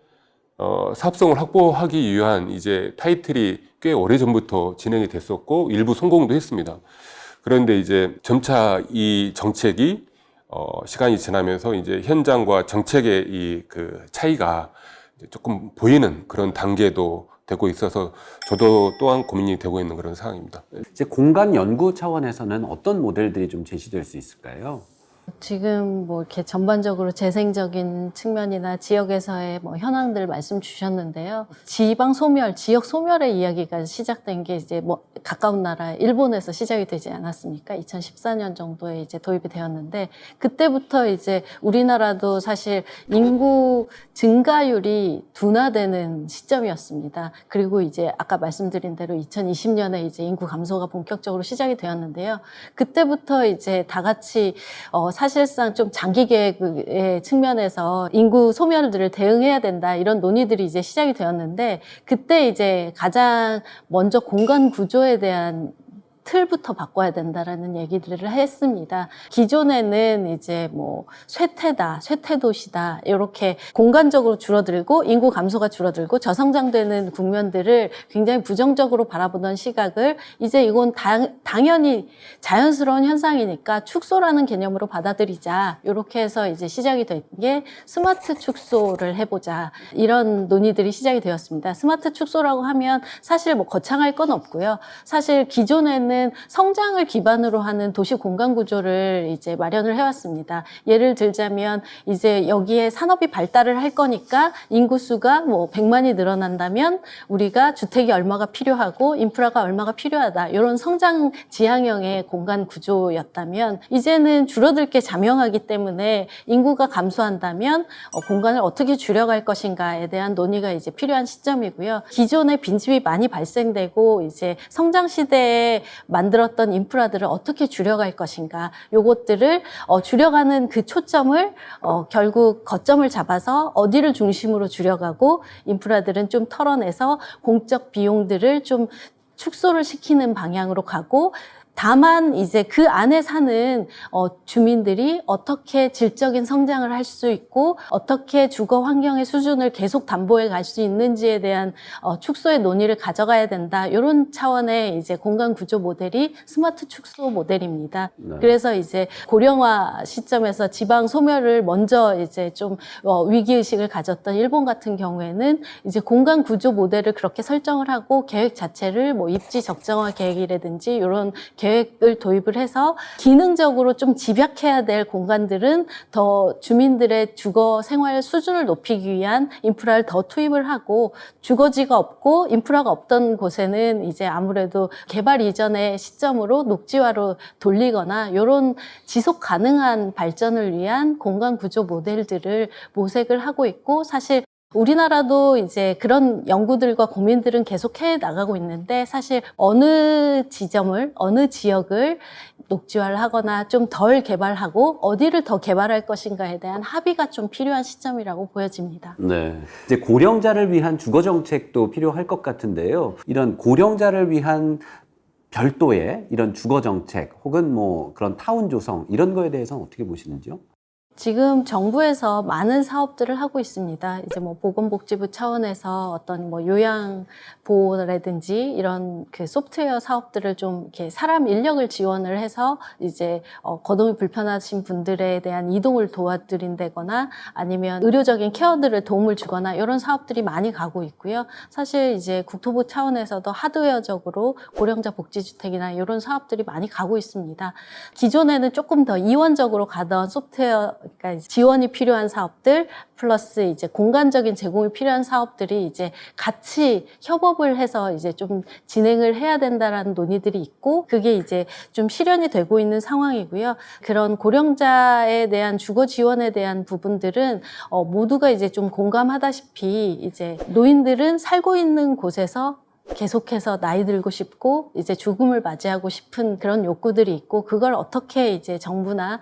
사업성을 확보하기 위한 이제 타이틀이 꽤 오래전부터 진행이 됐었고 일부 성공도 했습니다. 그런데 이제 점차 이 정책이 시간이 지나면서 이제 현장과 정책의 이 그 차이가 조금 보이는 그런 단계도 되고 있어서 저도 또한 고민이 되고 있는 그런 상황입니다. 이제 공간 연구 차원에서는 어떤 모델들이 좀 제시될 수 있을까요? 지금 뭐 이렇게 전반적으로 재생적인 측면이나 지역에서의 뭐 현황들 말씀 주셨는데요. 지방 소멸, 지역 소멸의 이야기가 시작된 게 이제 뭐 가까운 나라 일본에서 시작이 되지 않았습니까? 2014년 정도에 이제 도입이 되었는데 그때부터 이제 우리나라도 사실 인구 증가율이 둔화되는 시점이었습니다. 그리고 이제 아까 말씀드린 대로 2020년에 이제 인구 감소가 본격적으로 시작이 되었는데요. 그때부터 이제 다 같이 사실상 좀 장기 계획의 측면에서 인구 소멸들을 대응해야 된다 이런 논의들이 이제 시작이 되었는데 그때 이제 가장 먼저 공간 구조에 대한 틀부터 바꿔야 된다라는 얘기들을 했습니다. 기존에는 이제 뭐 쇠퇴다, 쇠퇴도시다 이렇게 공간적으로 줄어들고 인구 감소가 줄어들고 저성장되는 국면들을 굉장히 부정적으로 바라보던 시각을 이제 이건 당연히 자연스러운 현상이니까 축소라는 개념으로 받아들이자 이렇게 해서 이제 시작이 된 게 스마트 축소를 해보자 이런 논의들이 시작이 되었습니다. 스마트 축소라고 하면 사실 뭐 거창할 건 없고요. 사실 기존에는 성장을 기반으로 하는 도시 공간 구조를 이제 마련을 해왔습니다. 예를 들자면 이제 여기에 산업이 발달을 할 거니까 인구수가 뭐 100만이 늘어난다면 우리가 주택이 얼마가 필요하고 인프라가 얼마가 필요하다. 이런 성장 지향형의 공간 구조였다면 이제는 줄어들 게 자명하기 때문에 인구가 감소한다면 공간을 어떻게 줄여갈 것인가에 대한 논의가 이제 필요한 시점이고요. 기존에 빈집이 많이 발생되고 이제 성장 시대에 만들었던 인프라들을 어떻게 줄여갈 것인가 요것들을 줄여가는 그 초점을 결국 거점을 잡아서 어디를 중심으로 줄여가고 인프라들은 좀 털어내서 공적 비용들을 좀 축소를 시키는 방향으로 가고 다만 이제 그 안에 사는 주민들이 어떻게 질적인 성장을 할 수 있고 어떻게 주거 환경의 수준을 계속 담보해 갈 수 있는지에 대한 축소의 논의를 가져가야 된다. 이런 차원의 이제 공간 구조 모델이 스마트 축소 모델입니다. 그래서 이제 고령화 시점에서 지방 소멸을 먼저 이제 좀 위기 의식을 가졌던 일본 같은 경우에는 이제 공간 구조 모델을 그렇게 설정을 하고 계획 자체를 뭐 입지 적정화 계획이라든지 이런 계획을 도입을 해서 기능적으로 좀 집약해야 될 공간들은 더 주민들의 주거 생활 수준을 높이기 위한 인프라를 더 투입을 하고 주거지가 없고 인프라가 없던 곳에는 이제 아무래도 개발 이전의 시점으로 녹지화로 돌리거나 이런 지속 가능한 발전을 위한 공간 구조 모델들을 모색을 하고 있고 사실 우리나라도 이제 그런 연구들과 고민들은 계속 해 나가고 있는데 사실 어느 지점을, 어느 지역을 녹지화를 하거나 좀 덜 개발하고 어디를 더 개발할 것인가에 대한 합의가 좀 필요한 시점이라고 보여집니다. 네. 이제 고령자를 위한 주거 정책도 필요할 것 같은데요. 이런 고령자를 위한 별도의 이런 주거 정책 혹은 뭐 그런 타운 조성 이런 거에 대해서는 어떻게 보시는지요? 지금 정부에서 많은 사업들을 하고 있습니다. 이제 뭐 보건복지부 차원에서 어떤 뭐 요양보호라든지 이런 그 소프트웨어 사업들을 좀 이렇게 사람 인력을 지원을 해서 이제 거동이 불편하신 분들에 대한 이동을 도와드린다거나 아니면 의료적인 케어들을 도움을 주거나 이런 사업들이 많이 가고 있고요. 사실 이제 국토부 차원에서도 하드웨어적으로 고령자 복지주택이나 이런 사업들이 많이 가고 있습니다. 기존에는 조금 더 이원적으로 가던 소프트웨어 그러니까 지원이 필요한 사업들 플러스 이제 공간적인 제공이 필요한 사업들이 이제 같이 협업을 해서 이제 좀 진행을 해야 된다라는 논의들이 있고 그게 이제 좀 실현이 되고 있는 상황이고요. 그런 고령자에 대한 주거 지원에 대한 부분들은 모두가 이제 좀 공감하다시피 이제 노인들은 살고 있는 곳에서 계속해서 나이 들고 싶고 이제 죽음을 맞이하고 싶은 그런 욕구들이 있고 그걸 어떻게 이제 정부나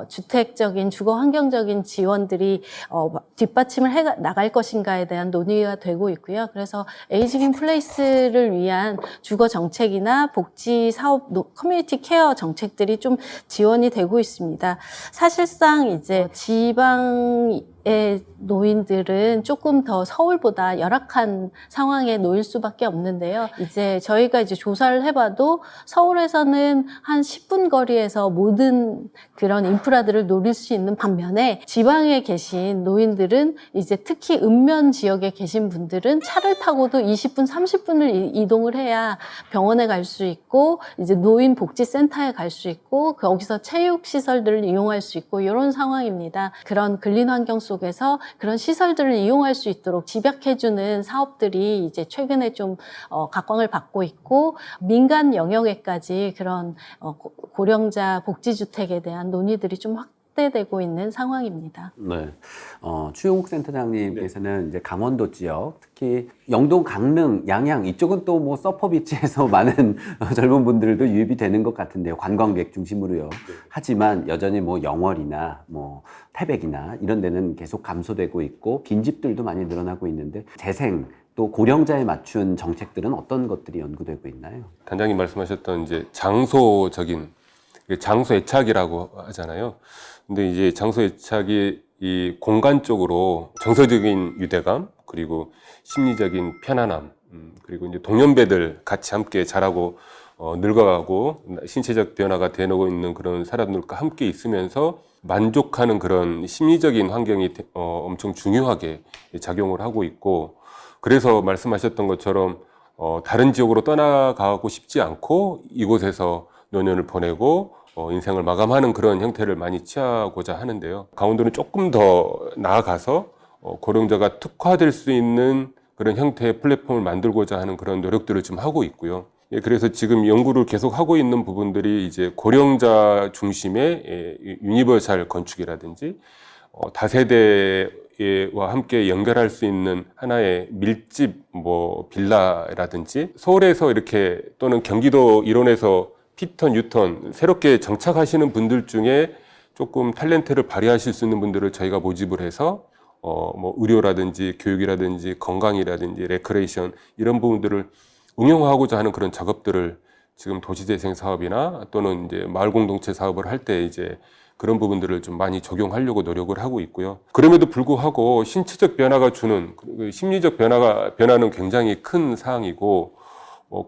주택적인 주거 환경적인 지원들이 뒷받침을 해 나갈 것인가에 대한 논의가 되고 있고요. 그래서 에이징 인 플레이스를 위한 주거 정책이나 복지 사업 커뮤니티 케어 정책들이 좀 지원이 되고 있습니다. 사실상 이제 지방의 노인들은 조금 더 서울보다 열악한 상황에 놓일 수밖에 없는데요. 이제 저희가 이제 조사를 해봐도 서울에서는 한 10분 거리에서 모든 그런 인프라들을 노릴 수 있는 반면에 지방에 계신 노인들은 이제 특히 읍면 지역에 계신 분들은 차를 타고도 20분, 30분을 이동을 해야 병원에 갈 수 있고 이제 노인 복지센터에 갈 수 있고 거기서 체육시설들을 이용할 수 있고 이런 상황입니다. 그런 근린 환경 속에서 그런 시설들을 이용할 수 있도록 집약해주는 사업들이 이제 최근에 좀 각광을 받고 있고 민간 영역에까지 그런 고령자 복지주택에 대한 논의들이 좀 확대되고 있는 상황입니다. 네. 추용욱 센터장님께서는 이제 강원도 지역, 특히 영동, 강릉, 양양 이쪽은 또 뭐 서퍼비치에서 많은 젊은 분들도 유입이 되는 것 같은데요. 관광객 중심으로요. 하지만 여전히 뭐 영월이나 뭐 태백이나 이런 데는 계속 감소되고 있고 빈집들도 많이 늘어나고 있는데 재생 또 고령자에 맞춘 정책들은 어떤 것들이 연구되고 있나요? 단장님 말씀하셨던 이제 장소적인 장소 애착이라고 하잖아요. 근데 이제 장소 애착이 이 공간적으로 정서적인 유대감 그리고 심리적인 편안함 그리고 이제 동년배들 같이 함께 자라고 늙어가고 신체적 변화가 되고 있는 그런 사람들과 함께 있으면서 만족하는 그런 심리적인 환경이 엄청 중요하게 작용을 하고 있고 그래서 말씀하셨던 것처럼 다른 지역으로 떠나가고 싶지 않고 이곳에서 노년을 보내고 인생을 마감하는 그런 형태를 많이 취하고자 하는데요. 강원도는 조금 더 나아가서 고령자가 특화될 수 있는 그런 형태의 플랫폼을 만들고자 하는 그런 노력들을 좀 하고 있고요. 그래서 지금 연구를 계속 하고 있는 부분들이 이제 고령자 중심의 유니버설 건축이라든지 다세대와 함께 연결할 수 있는 하나의 밀집 뭐 빌라라든지 서울에서 이렇게 또는 경기도 일원에서 피턴, 유턴 새롭게 정착하시는 분들 중에 조금 탤런트를 발휘하실 수 있는 분들을 저희가 모집을 해서 뭐 의료라든지 교육이라든지 건강이라든지 레크레이션 이런 부분들을 응용하고자 하는 그런 작업들을 지금 도시재생 사업이나 또는 이제 마을 공동체 사업을 할 때 이제 그런 부분들을 좀 많이 적용하려고 노력을 하고 있고요. 그럼에도 불구하고 신체적 변화가 주는 심리적 변화는 굉장히 큰 사항이고,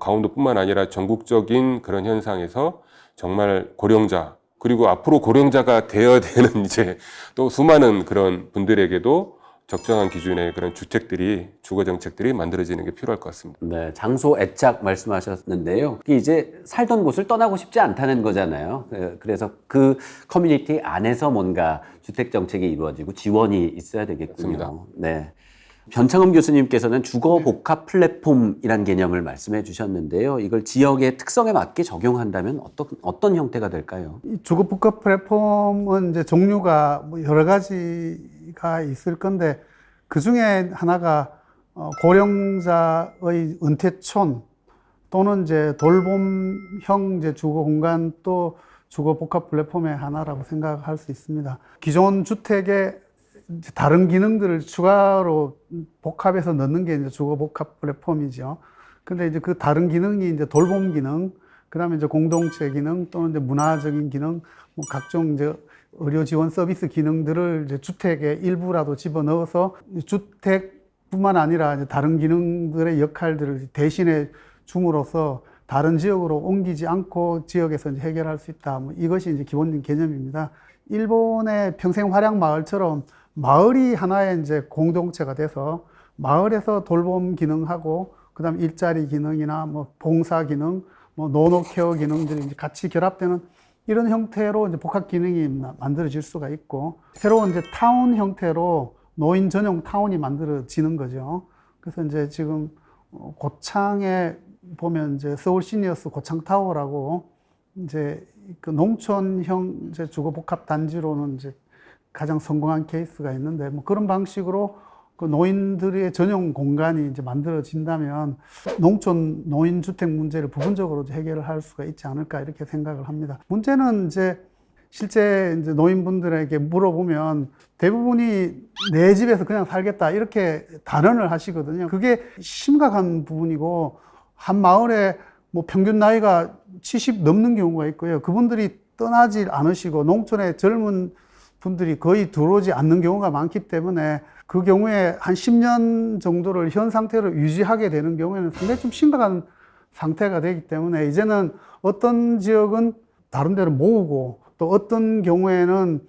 강원도뿐만 아니라 전국적인 그런 현상에서 정말 고령자, 그리고 앞으로 고령자가 되어야 되는 이제 또 수많은 그런 분들에게도 적정한 기준의 그런 주택들이, 주거 정책들이 만들어지는 게 필요할 것 같습니다. 네, 장소 애착 말씀하셨는데요. 이게 이제 살던 곳을 떠나고 싶지 않다는 거잖아요. 그래서 그 커뮤니티 안에서 뭔가 주택 정책이 이루어지고 지원이 있어야 되겠군요. 맞습니다. 네. 변창흠 교수님께서는 주거 복합 플랫폼이란 개념을 말씀해 주셨는데요. 이걸 지역의 특성에 맞게 적용한다면 어떤 형태가 될까요? 이 주거복합 플랫폼은 이제 종류가 뭐 여러 가지가 있을 건데 그 중에 하나가 고령자의 은퇴촌 또는 이제 돌봄형 이제 주거 공간 또 주거복합 플랫폼의 하나라고 생각할 수 있습니다. 기존 주택에 이제 다른 기능들을 추가로 복합해서 넣는 게 이제 주거복합 플랫폼이죠. 근데 이제 그 다른 기능이 이제 돌봄 기능, 그 다음에 이제 공동체 기능 또는 이제 문화적인 기능, 뭐 각종 이제 의료 지원 서비스 기능들을 이제 주택의 일부라도 집어넣어서 주택뿐만 아니라 이제 다른 기능들의 역할들을 대신해 줌으로써 다른 지역으로 옮기지 않고 지역에서 이제 해결할 수 있다. 뭐 이것이 이제 기본적인 개념입니다. 일본의 평생 활양 마을처럼 마을이 하나의 이제 공동체가 돼서 마을에서 돌봄 기능하고 그다음 일자리 기능이나 뭐 봉사 기능, 뭐 노노 케어 기능들이 이제 같이 결합되는 이런 형태로 이제 복합 기능이 만들어질 수가 있고, 새로운 이제 타운 형태로 노인 전용 타운이 만들어지는 거죠. 그래서 이제 지금 고창에 보면 이제 서울 시니어스 고창 타워라고 이제 그 농촌형 이제 주거 복합 단지로는 이제 가장 성공한 케이스가 있는데, 뭐 그런 방식으로 그 노인들의 전용 공간이 이제 만들어진다면 농촌 노인 주택 문제를 부분적으로 해결을 할 수가 있지 않을까 이렇게 생각을 합니다. 문제는 이제 실제 이제 노인분들에게 물어보면 대부분이 내 집에서 그냥 살겠다 이렇게 단언을 하시거든요. 그게 심각한 부분이고, 한 마을에 뭐 평균 나이가 70 넘는 경우가 있고요. 그분들이 떠나질 않으시고 농촌에 젊은 분들이 거의 들어오지 않는 경우가 많기 때문에 그 경우에 한 10년 정도를 현 상태로 유지하게 되는 경우에는 상당히 좀 심각한 상태가 되기 때문에 이제는 어떤 지역은 다른 데로 모으고 또 어떤 경우에는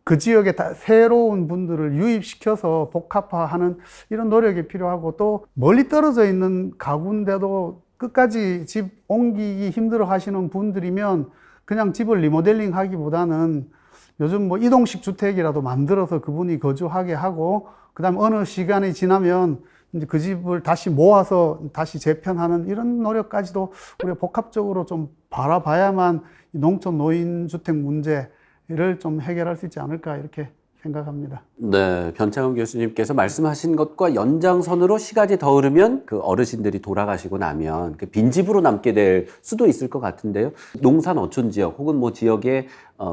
그 지역에 새로운 분들을 유입시켜서 복합화하는 이런 노력이 필요하고, 또 멀리 떨어져 있는 가구인데도 끝까지 집 옮기기 힘들어 하시는 분들이면 그냥 집을 리모델링 하기보다는 요즘 뭐 이동식 주택이라도 만들어서 그분이 거주하게 하고, 그 다음에 어느 시간이 지나면 이제 그 집을 다시 모아서 다시 재편하는 이런 노력까지도 우리가 복합적으로 좀 바라봐야만 농촌 노인주택 문제를 좀 해결할 수 있지 않을까 이렇게 생각합니다. 네, 변창흠 교수님께서 말씀하신 것과 연장선으로 시간이 더 흐르면 그 어르신들이 돌아가시고 나면 그 빈집으로 남게 될 수도 있을 것 같은데요. 농산 어촌 지역 혹은 뭐 지역의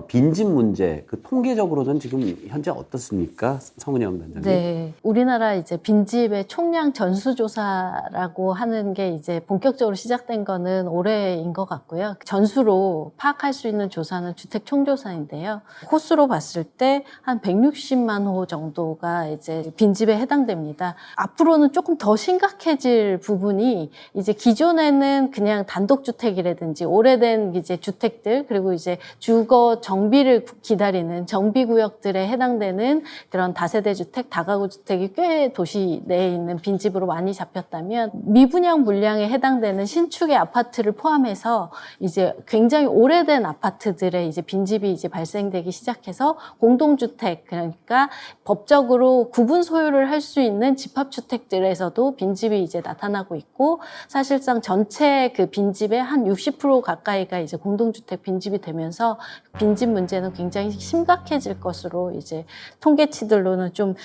빈집 문제, 그 통계적으로는 지금 현재 어떻습니까? 성은영 단장님. 네, 우리나라 이제 빈집의 총량 전수조사라고 하는 게 이제 본격적으로 시작된 거는 올해인 것 같고요. 전수로 파악할 수 있는 조사는 주택 총조사인데요. 호수로 봤을 때 한 160만 호 정도가 이제 빈집에 해당됩니다. 앞으로는 조금 더 심각해질 부분이 이제 기존에는 그냥 단독주택이라든지 오래된 이제 주택들, 그리고 이제 주거 정비를 기다리는 정비구역들에 해당되는 그런 다세대 주택, 다가구 주택이 꽤 도시 내에 있는 빈집으로 많이 잡혔다면, 미분양 물량에 해당되는 신축의 아파트를 포함해서 이제 굉장히 오래된 아파트들의 이제 빈집이 이제 발생되기 시작해서 공동주택, 그러니까 법적으로 구분 소유를 할 수 있는 집합주택들에서도 빈집이 이제 나타나고 있고, 사실상 전체 그 빈집의 한 60% 가까이가 이제 공동주택 빈집이 되면서 빈집 문제는 굉장히 심각해질 것으로 이제 통계치들로는 좀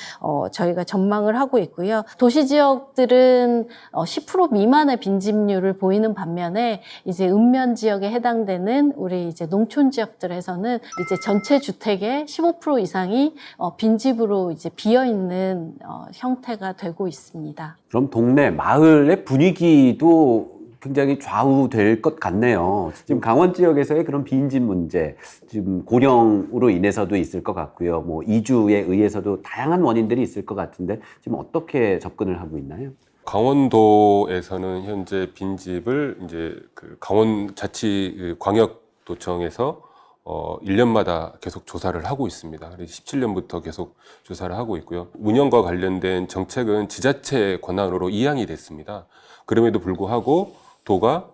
저희가 전망을 하고 있고요. 도시 지역들은 10% 미만의 빈집률을 보이는 반면에 이제 읍면 지역에 해당되는 우리 이제 농촌 지역들에서는 이제 전체 주택의 15% 이상이 빈집으로 이제 비어 있는 형태가 되고 있습니다. 그럼 동네 마을의 분위기도 굉장히 좌우될 것 같네요. 지금 강원 지역에서의 그런 빈집 문제, 지금 고령으로 인해서도 있을 것 같고요. 뭐 이주에 의해서도 다양한 원인들이 있을 것 같은데 지금 어떻게 접근을 하고 있나요? 강원도에서는 현재 빈집을 이제 그 강원자치 광역도청에서 1년마다 계속 조사를 하고 있습니다. 17년부터 계속 조사를 하고 있고요. 운영과 관련된 정책은 지자체 권한으로 이양이 됐습니다. 그럼에도 불구하고 도가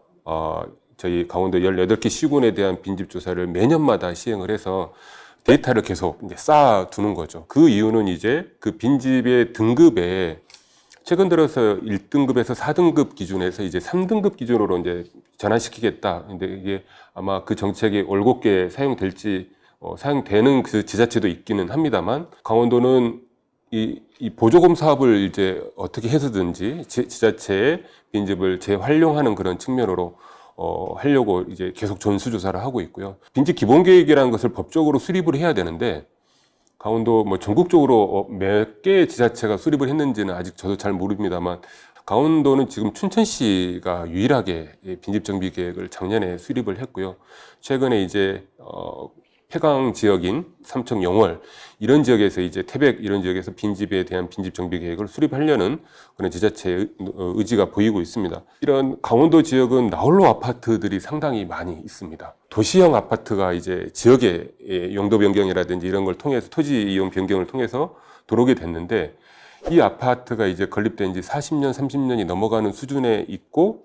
저희 강원도 18개 시군에 대한 빈집 조사를 매년마다 시행을 해서 데이터를 계속 이제 쌓아두는 거죠. 그 이유는 이제 그 빈집의 등급에 최근 들어서 1등급에서 4등급 기준에서 이제 3등급 기준으로 이제 전환시키겠다. 근데 이게 아마 그 정책이 올곧게 사용될지, 사용되는 그 지자체도 있기는 합니다만, 강원도는 이 보조금 사업을 이제 어떻게 해서든지 지자체의 빈집을 재활용하는 그런 측면으로 하려고 이제 계속 전수조사를 하고 있고요. 빈집 기본계획이라는 것을 법적으로 수립을 해야 되는데, 강원도 뭐 전국적으로 몇 개의 지자체가 수립을 했는지는 아직 저도 잘 모릅니다만, 강원도는 지금 춘천시가 유일하게 빈집 정비 계획을 작년에 수립을 했고요. 최근에 이제 폐강 지역인 삼척 영월 이런 지역에서 이제 태백 이런 지역에서 빈집에 대한 빈집 정비 계획을 수립하려는 그런 지자체의 의지가 보이고 있습니다. 이런 강원도 지역은 나홀로 아파트들이 상당히 많이 있습니다. 도시형 아파트가 이제 지역의 용도 변경이라든지 이런 걸 통해서 토지 이용 변경을 통해서 들어오게 됐는데, 이 아파트가 이제 건립된 지 40년, 30년이 넘어가는 수준에 있고,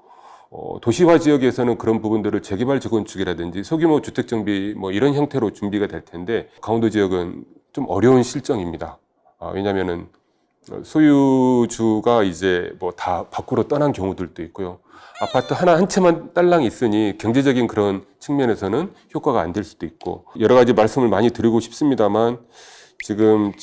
도시화 지역에서는 그런 부분들을 재개발 재건축이라든지 소규모 주택 정비 뭐 이런 형태로 준비가 될 텐데, 강원도 지역은 좀 어려운 실정입니다. 왜냐하면은 소유주가 이제 뭐 다 밖으로 떠난 경우들도 있고요. 아파트 한 채만 딸랑 있으니 경제적인 그런 측면에서는 효과가 안 될 수도 있고, 여러 가지 말씀을 많이 드리고 싶습니다만, 지금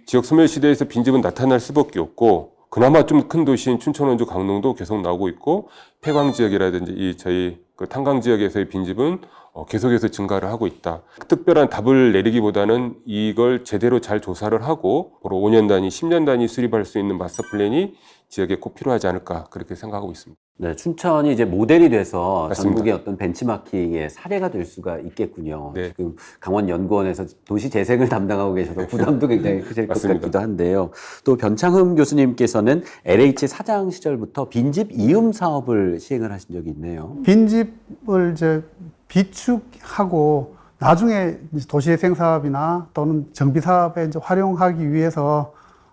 지역 소멸 시대에서 빈집은 나타날 수밖에 없고, 그나마 좀 큰 도시인 춘천, 원주, 강릉도 계속 나오고 있고, 폐광 지역이라든지 이 저희 그 탄광 지역에서의 빈집은 계속해서 증가를 하고 있다. 특별한 답을 내리기보다는 이걸 제대로 잘 조사를 하고 앞으로 5년 단위, 10년 단위 수립할 수 있는 마스터 플랜이 지역에 꼭 필요하지 않을까 그렇게 생각하고 있습니다. 네, 춘천이 이제 모델이 돼서 맞습니다. 전국의 어떤 벤치마킹의 사례가 될 수가 있겠군요. 네. 지금 강원연구원에서 도시 재생을 담당하고 계셔서 부담도 굉장히 크실 것 맞습니다. 같기도 한데요. 또 변창흠 교수님께서는 LH 사장 시절부터 빈집 이음 사업을 시행을 하신 적이 있네요. 빈집을 이제 비축하고 나중에 이제 도시재생 사업이나 또는 정비 사업에 이제 활용하기 위해서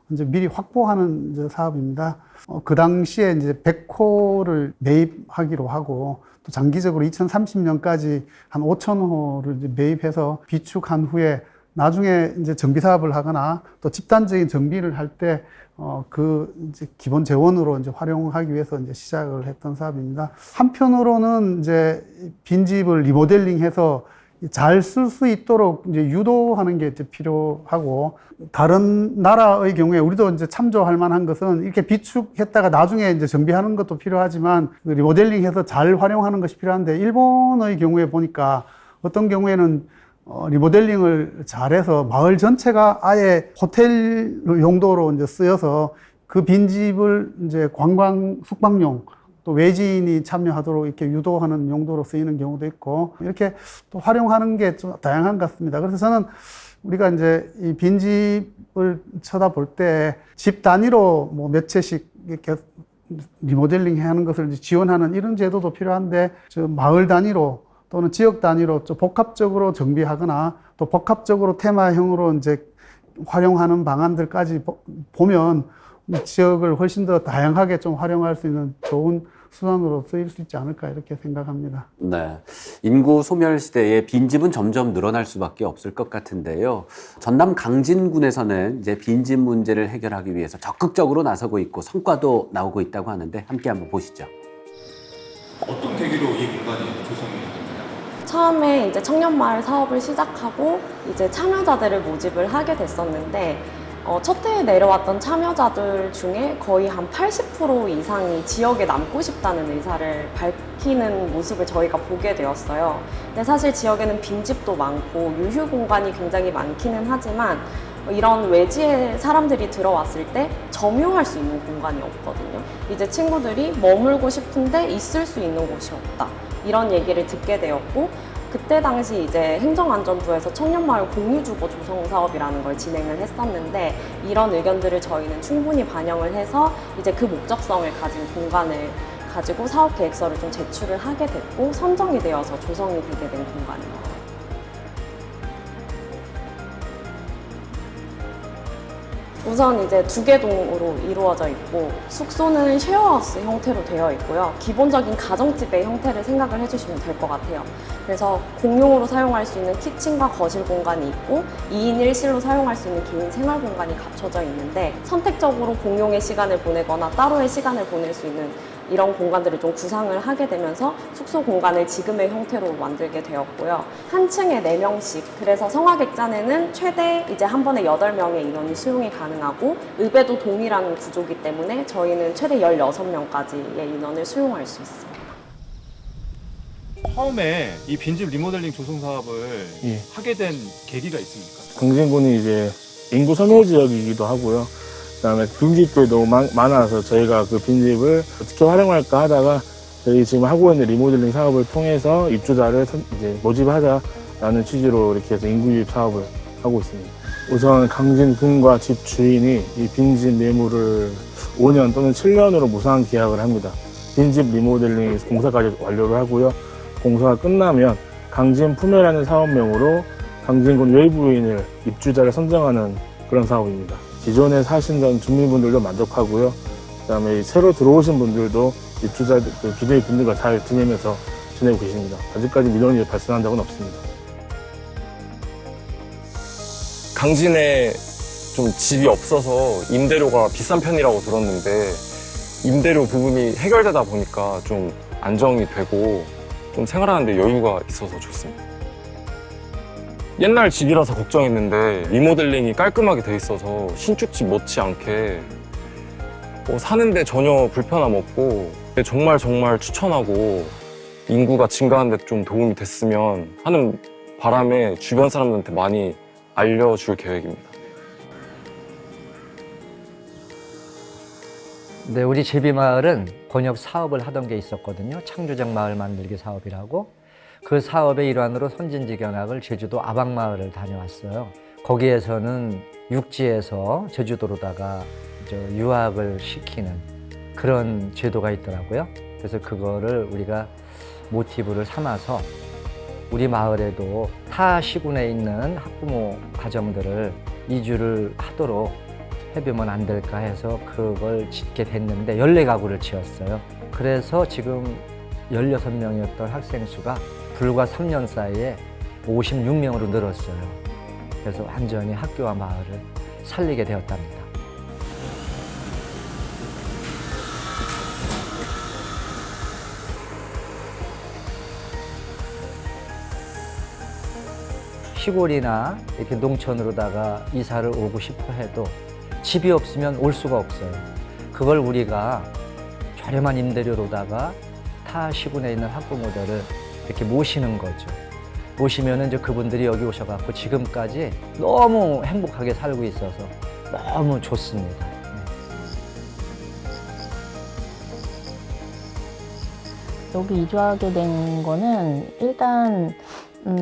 이제 미리 확보하는 이제 사업입니다. 그 당시에 이제 100호를 매입하기로 하고, 또 장기적으로 2030년까지 한 5,000호를 이제 매입해서 비축한 후에 나중에 이제 정비 사업을 하거나 또 집단적인 정비를 할 때 그 이제 기본 재원으로 이제 활용하기 위해서 이제 시작을 했던 사업입니다. 한편으로는 이제 빈집을 리모델링해서 잘 쓸 수 있도록 이제 유도하는 게 이제 필요하고, 다른 나라의 경우에 우리도 이제 참조할 만한 것은 이렇게 비축했다가 나중에 이제 정비하는 것도 필요하지만 리모델링해서 잘 활용하는 것이 필요한데, 일본의 경우에 보니까 어떤 경우에는 리모델링을 잘해서 마을 전체가 아예 호텔 용도로 이제 쓰여서 그 빈집을 이제 관광 숙박용 또 외지인이 참여하도록 이렇게 유도하는 용도로 쓰이는 경우도 있고, 이렇게 또 활용하는 게 좀 다양한 것 같습니다. 그래서 저는 우리가 이제 이 빈집을 쳐다볼 때 집 단위로 뭐 몇 채씩 이렇게 리모델링 하는 것을 이제 지원하는 이런 제도도 필요한데, 저 마을 단위로 또는 지역 단위로 좀 복합적으로 정비하거나 또 복합적으로 테마형으로 이제 활용하는 방안들까지 보면 지역을 훨씬 더 다양하게 좀 활용할 수 있는 좋은 수단으로 쓰일 수 있지 않을까 이렇게 생각합니다. 네, 인구 소멸 시대에 빈집은 점점 늘어날 수밖에 없을 것 같은데요. 전남 강진군에서는 이제 빈집 문제를 해결하기 위해서 적극적으로 나서고 있고 성과도 나오고 있다고 하는데 함께 한번 보시죠. 어떤 계기로 이 공간이 조성이 됐나요? 처음에 이제 청년마을 사업을 시작하고 이제 참여자들을 모집을 하게 됐었는데, 첫 해에 내려왔던 참여자들 중에 거의 한 80% 이상이 지역에 남고 싶다는 의사를 밝히는 모습을 저희가 보게 되었어요. 근데 사실 지역에는 빈집도 많고 유휴 공간이 굉장히 많기는 하지만 이런 외지의 사람들이 들어왔을 때 점유할 수 있는 공간이 없거든요. 이제 친구들이 머물고 싶은데 있을 수 있는 곳이 없다. 이런 얘기를 듣게 되었고, 그때 당시 이제 행정안전부에서 청년마을 공유주거 조성 사업이라는 걸 진행을 했었는데, 이런 의견들을 저희는 충분히 반영을 해서 이제 그 목적성을 가진 공간을 가지고 사업 계획서를 좀 제출을 하게 됐고, 선정이 되어서 조성이 되게 된 공간입니다. 우선 이제 2개 동으로 이루어져 있고, 숙소는 쉐어하우스 형태로 되어 있고요. 기본적인 가정집의 형태를 생각을 해주시면 될 것 같아요. 그래서 공용으로 사용할 수 있는 키친과 거실 공간이 있고, 2인 1실로 사용할 수 있는 개인 생활 공간이 갖춰져 있는데, 선택적으로 공용의 시간을 보내거나 따로의 시간을 보낼 수 있는 이런 공간들을 좀 구상을 하게 되면서 숙소 공간을 지금의 형태로 만들게 되었고요. 한 층에 4명씩, 그래서 성화객잔에는 최대 이제 한 번에 8명의 인원이 수용이 가능하고, 읍에도 동일한 구조이기 때문에 저희는 최대 16명까지의 인원을 수용할 수 있습니다. 처음에 이 빈집 리모델링 조성 사업을 하게 된 계기가 있습니까? 강진군이 이제 인구 소멸 지역이기도 하고요. 그다음에 빈집들이 너무 많아서 저희가 그 빈집을 어떻게 활용할까 하다가 저희 지금 하고 있는 리모델링 사업을 통해서 입주자를 이제 모집하자라는 취지로 이렇게 해서 인구 유입 사업을 하고 있습니다. 우선 강진군과 집 주인이 이 빈집 매물을 5년 또는 7년으로 무상 계약을 합니다. 빈집 리모델링 공사까지 완료를 하고요. 공사가 끝나면 강진 품회라는 사업명으로 강진군 외부인을 입주자를 선정하는 그런 사업입니다. 기존에 사신던 주민분들도 만족하고요. 그다음에 새로 들어오신 분들도 입주자들, 기존의 분들과 잘 지내면서 지내고 계십니다. 아직까지 민원이 발생한 적은 없습니다. 강진에 좀 집이 없어서 임대료가 비싼 편이라고 들었는데, 임대료 부분이 해결되다 보니까 좀 안정이 되고 좀 생활하는데 여유가 있어서 좋습니다. 옛날 집이라서 걱정했는데 리모델링이 깔끔하게 돼 있어서 신축집 못지않게 사는데 전혀 불편함 없고, 정말 추천하고 인구가 증가하는 데 좀 도움이 됐으면 하는 바람에 주변 사람들한테 많이 알려줄 계획입니다. 네, 우리 제비마을은 권역 사업을 하던 게 있었거든요. 창조적 마을 만들기 사업이라고. 그 사업의 일환으로 선진지견학을 제주도 아방마을을 다녀왔어요. 거기에서는 육지에서 제주도로다가 유학을 시키는 그런 제도가 있더라고요. 그래서 그거를 우리가 모티브를 삼아서 우리 마을에도 타 시군에 있는 학부모 가정들을 이주를 하도록 해보면 안 될까 해서 그걸 짓게 됐는데 14가구를 지었어요. 그래서 지금 16명이었던 학생 수가 불과 3년 사이에 56명으로 늘었어요. 그래서 완전히 학교와 마을을 살리게 되었답니다. 시골이나 이렇게 농촌으로다가 이사를 오고 싶어 해도 집이 없으면 올 수가 없어요. 그걸 우리가 저렴한 임대료로다가 타 시군에 있는 학부모들을 이렇게 모시는 거죠. 모시면은 이제 그분들이 여기 오셔갖고 지금까지 너무 행복하게 살고 있어서 너무 좋습니다. 여기 이주하게 된 거는 일단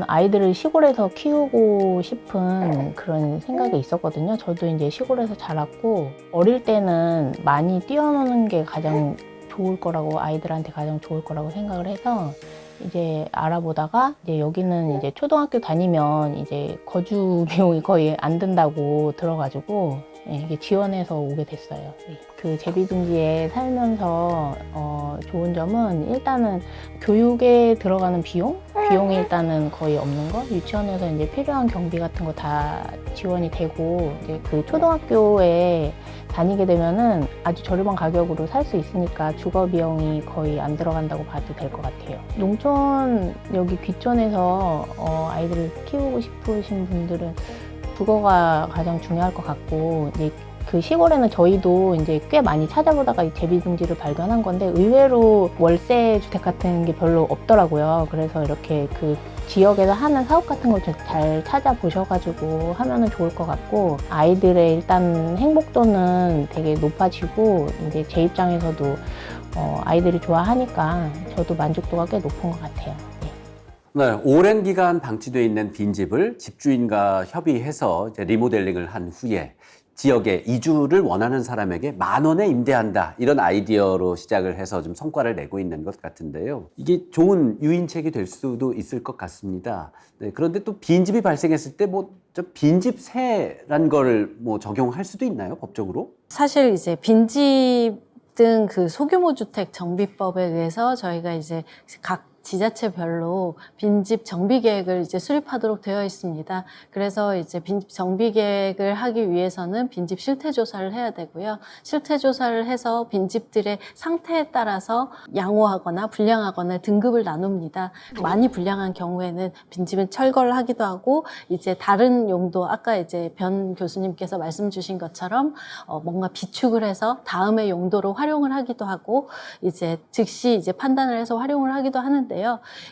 아이들을 시골에서 키우고 싶은 그런 생각이 있었거든요. 저도 이제 시골에서 자랐고 어릴 때는 많이 뛰어노는 게 가장 좋을 거라고, 아이들한테 가장 좋을 거라고 생각을 해서 이제 알아보다가 이제 여기는 이제 초등학교 다니면 이제 거주 비용이 거의 안 든다고 들어가지고 이게 지원해서 오게 됐어요. 그 제비둥지에 살면서 좋은 점은 일단은 교육에 들어가는 비용이 일단은 거의 없는 거, 유치원에서 이제 필요한 경비 같은 거 다 지원이 되고, 이제 그 초등학교에 다니게 되면은 아주 저렴한 가격으로 살 수 있으니까 주거 비용이 거의 안 들어간다고 봐도 될 것 같아요. 농촌 여기 귀촌에서 아이들을 키우고 싶으신 분들은 주거가 가장 중요할 것 같고, 이제 그 시골에는 저희도 이제 꽤 많이 찾아보다가 이 제비둥지를 발견한 건데 의외로 월세 주택 같은 게 별로 없더라고요. 그래서 이렇게 그 지역에서 하는 사업 같은 걸 잘 찾아보셔가지고 하면은 좋을 것 같고, 아이들의 일단 행복도는 되게 높아지고, 이제 제 입장에서도 아이들이 좋아하니까 저도 만족도가 꽤 높은 것 같아요. 네, 오랜 기간 방치되어 있는 빈집을 집주인과 협의해서 이제 리모델링을 한 후에 지역에 이주를 원하는 사람에게 10,000원에 임대한다. 이런 아이디어로 시작을 해서 좀 성과를 내고 있는 것 같은데요. 이게 좋은 유인책이 될 수도 있을 것 같습니다. 네, 그런데 또 빈집이 발생했을 때 저 빈집세란 걸 적용할 수도 있나요, 법적으로? 사실 이제 빈집 등 그 소규모 주택 정비법에 의해서 저희가 이제 각 지자체별로 빈집 정비 계획을 이제 수립하도록 되어 있습니다. 그래서 이제 빈집 정비 계획을 하기 위해서는 빈집 실태 조사를 해야 되고요. 실태 조사를 해서 빈집들의 상태에 따라서 양호하거나 불량하거나 등급을 나눕니다. 많이 불량한 경우에는 빈집은 철거를 하기도 하고, 이제 다른 용도, 아까 이제 변 교수님께서 말씀 주신 것처럼 뭔가 비축을 해서 다음의 용도로 활용을 하기도 하고, 이제 즉시 이제 판단을 해서 활용을 하기도 하는데,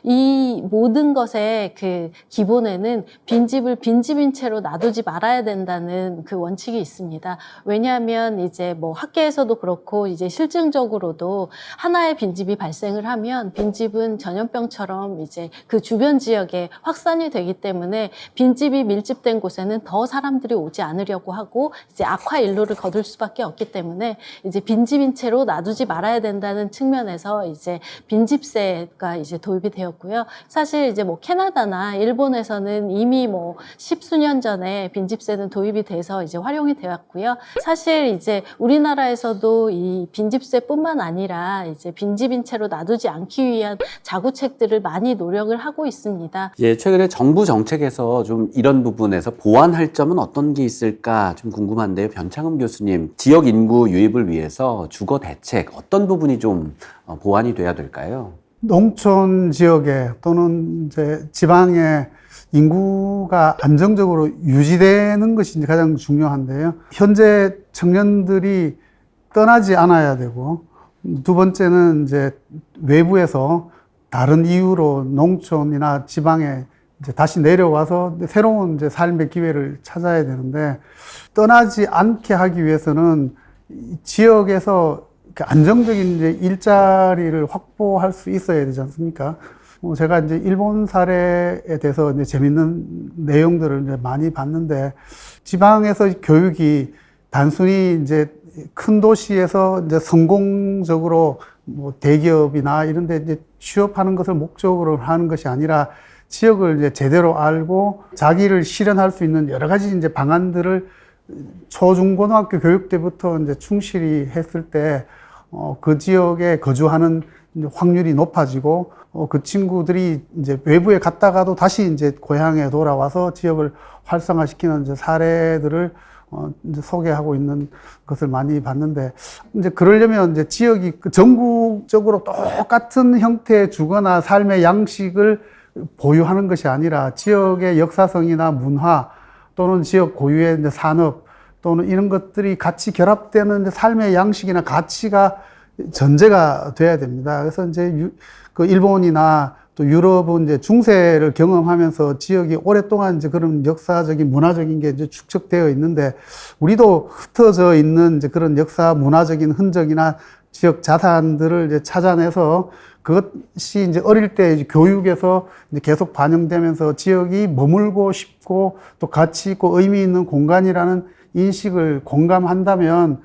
이 모든 것의 그 기본에는 빈집을 빈집인 채로 놔두지 말아야 된다는 그 원칙이 있습니다. 왜냐하면 이제 학계에서도 그렇고 이제 실증적으로도 하나의 빈집이 발생을 하면 빈집은 전염병처럼 이제 그 주변 지역에 확산이 되기 때문에 빈집이 밀집된 곳에는 더 사람들이 오지 않으려고 하고 이제 악화 일로를 거둘 수밖에 없기 때문에 이제 빈집인 채로 놔두지 말아야 된다는 측면에서 이제 빈집세가 이제 도입이 되었고요. 사실 이제 캐나다나 일본에서는 이미 10수년 전에 빈집세는 도입이 돼서 이제 활용이 되었고요. 사실 이제 우리나라에서도 이 빈집세뿐만 아니라 이제 빈집인 채로 놔두지 않기 위한 자구책들을 많이 노력을 하고 있습니다. 예, 최근에 정부 정책에서 좀 이런 부분에서 보완할 점은 어떤 게 있을까 좀 궁금한데요. 변창흠 교수님, 지역 인구 유입을 위해서 주거 대책 어떤 부분이 좀 보완이 돼야 될까요? 농촌 지역에 또는 이제 지방에 인구가 안정적으로 유지되는 것이 이제 가장 중요한데요. 현재 청년들이 떠나지 않아야 되고, 두 번째는 이제 외부에서 다른 이유로 농촌이나 지방에 이제 다시 내려와서 새로운 이제 삶의 기회를 찾아야 되는데, 떠나지 않게 하기 위해서는 지역에서 안정적인 이제 일자리를 확보할 수 있어야 되지 않습니까? 제가 이제 일본 사례에 대해서 이제 재밌는 내용들을 이제 많이 봤는데, 지방에서 교육이 단순히 이제 큰 도시에서 이제 성공적으로 대기업이나 이런 데 이제 취업하는 것을 목적으로 하는 것이 아니라 지역을 이제 제대로 알고 자기를 실현할 수 있는 여러 가지 이제 방안들을 초중고등학교 교육 때부터 이제 충실히 했을 때 그 지역에 거주하는 확률이 높아지고, 그 친구들이 이제 외부에 갔다가도 다시 이제 고향에 돌아와서 지역을 활성화시키는 이제 사례들을 이제 소개하고 있는 것을 많이 봤는데, 이제 그러려면 이제 지역이 전국적으로 똑같은 형태의 주거나 삶의 양식을 보유하는 것이 아니라 지역의 역사성이나 문화 또는 지역 고유의 이제 산업 또는 이런 것들이 같이 결합되는 이제 삶의 양식이나 가치가 전제가 돼야 됩니다. 그래서 이제 그 일본이나 또 유럽은 이제 중세를 경험하면서 지역이 오랫동안 이제 그런 역사적인 문화적인 게 이제 축적되어 있는데, 우리도 흩어져 있는 이제 그런 역사 문화적인 흔적이나 지역 자산들을 이제 찾아내서 그것이 이제 어릴 때 이제 교육에서 이제 계속 반영되면서 지역이 머물고 싶고 또 가치 있고 의미 있는 공간이라는 인식을 공감한다면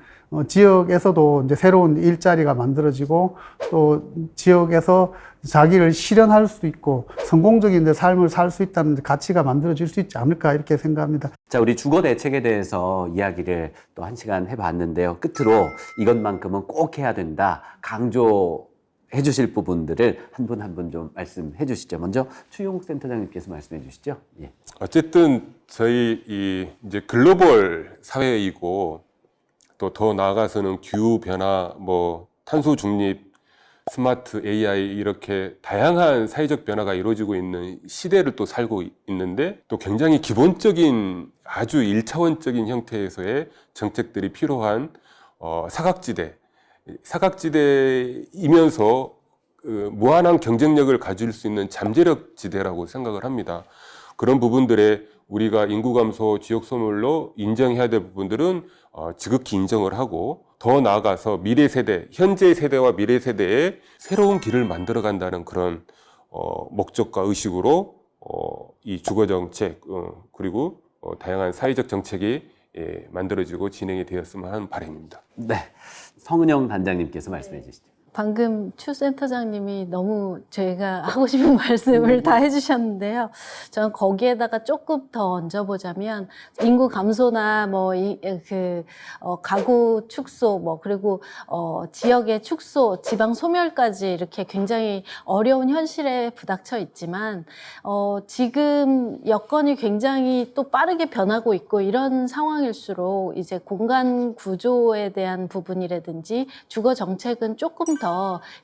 지역에서도 이제 새로운 일자리가 만들어지고 또 지역에서 자기를 실현할 수 있고 성공적인 이제 삶을 살 수 있다는 가치가 만들어질 수 있지 않을까 이렇게 생각합니다. 자, 우리 주거 대책에 대해서 이야기를 또 1시간 해봤는데요. 끝으로 이것만큼은 꼭 해야 된다 강조해 주실 부분들을 한 분 한 분 좀 말씀해 주시죠. 먼저 추용욱 센터장님께서 말씀해 주시죠. 예. 어쨌든 저희 이제 글로벌 사회이고 또 더 나아가서는 기후 변화, 탄소 중립, 스마트 AI 이렇게 다양한 사회적 변화가 이루어지고 있는 시대를 또 살고 있는데, 또 굉장히 기본적인 아주 1차원적인 형태에서의 정책들이 필요한 사각지대이면서 무한한 경쟁력을 가질 수 있는 잠재력 지대라고 생각을 합니다. 그런 부분들에 우리가 인구 감소 지역 소멸로 인정해야 될 부분들은 지극히 인정을 하고, 더 나아가서 미래 세대, 현재 세대와 미래 세대의 새로운 길을 만들어 간다는 그런 목적과 의식으로 이 주거 정책 그리고 다양한 사회적 정책이 만들어지고 진행이 되었으면 하는 바람입니다. 네, 성은영 단장님께서 말씀해 주시죠. 방금 추 센터장님이 너무 제가 하고 싶은 말씀을 다 해주셨는데요. 저는 거기에다가 조금 더 얹어보자면 인구 감소나 가구 축소 그리고 지역의 축소, 지방 소멸까지 이렇게 굉장히 어려운 현실에 부닥쳐 있지만 지금 여건이 굉장히 또 빠르게 변하고 있고 이런 상황일수록 이제 공간 구조에 대한 부분이라든지 주거 정책은 조금 더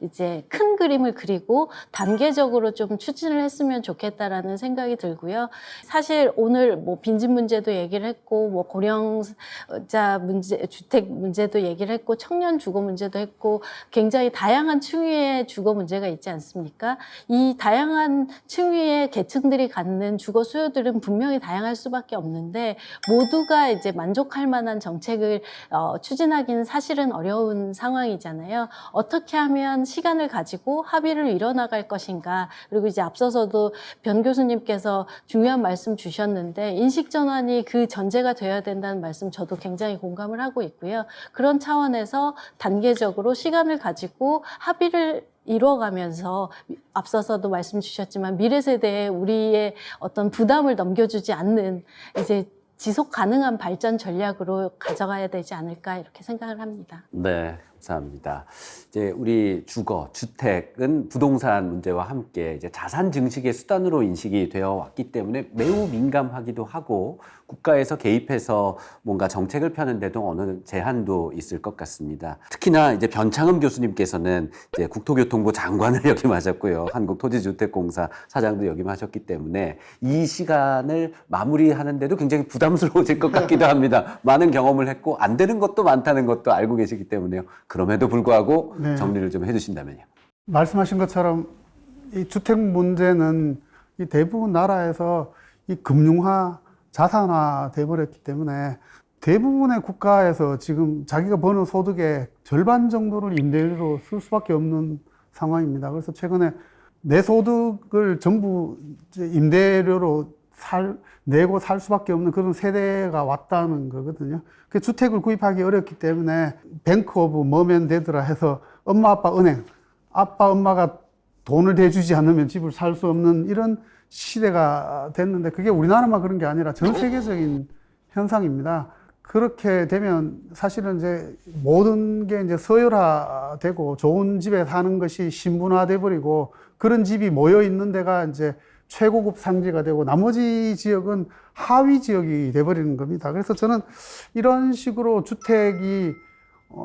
이제 큰 그림을 그리고 단계적으로 좀 추진을 했으면 좋겠다라는 생각이 들고요. 사실 오늘 빈집 문제도 얘기를 했고 고령자 문제, 주택 문제도 얘기를 했고 청년 주거 문제도 했고 굉장히 다양한 층위의 주거 문제가 있지 않습니까? 이 다양한 층위의 계층들이 갖는 주거 수요들은 분명히 다양할 수밖에 없는데 모두가 이제 만족할 만한 정책을 추진하기는 사실은 어려운 상황이잖아요. 어떻게 하면 시간을 가지고 합의를 이뤄나갈 것인가. 그리고 이제 앞서서도 변 교수님께서 중요한 말씀 주셨는데 인식 전환이 그 전제가 되어야 된다는 말씀 저도 굉장히 공감을 하고 있고요. 그런 차원에서 단계적으로 시간을 가지고 합의를 이루어가면서 앞서서도 말씀 주셨지만 미래 세대에 우리의 어떤 부담을 넘겨주지 않는 이제 지속 가능한 발전 전략으로 가져가야 되지 않을까 이렇게 생각을 합니다. 네, 감사합니다. 이제 우리 주거, 주택은 부동산 문제와 함께 이제 자산 증식의 수단으로 인식이 되어 왔기 때문에 매우 민감하기도 하고 국가에서 개입해서 뭔가 정책을 펴는데도 어느 제한도 있을 것 같습니다. 특히나 이제 변창흠 교수님께서는 이제 국토교통부 장관을 역임하셨고요. 한국토지주택공사 사장도 역임하셨기 때문에 이 시간을 마무리하는데도 굉장히 부담스러워질 것 같기도 합니다. 많은 경험을 했고 안 되는 것도 많다는 것도 알고 계시기 때문에요. 그럼에도 불구하고 네. 정리를 좀 해주신다면요. 말씀하신 것처럼 이 주택 문제는 이 대부분 나라에서 이 금융화, 자산화 돼버렸기 때문에 대부분의 국가에서 지금 자기가 버는 소득의 절반 정도를 임대료로 쓸 수밖에 없는 상황입니다. 그래서 최근에 내 소득을 전부 이제 임대료로 내고 살 수밖에 없는 그런 세대가 왔다는 거거든요. 그 주택을 구입하기 어렵기 때문에 뱅크 오브 머면 데드라 해서 엄마 아빠 은행, 아빠 엄마가 돈을 대주지 않으면 집을 살 수 없는 이런 시대가 됐는데 그게 우리나라만 그런 게 아니라 전 세계적인 현상입니다. 그렇게 되면 사실은 이제 모든 게 이제 서열화되고 좋은 집에 사는 것이 신분화돼 버리고 그런 집이 모여 있는 데가 이제 최고급 상지가 되고 나머지 지역은 하위 지역이 돼버리는 겁니다. 그래서 저는 이런 식으로 주택이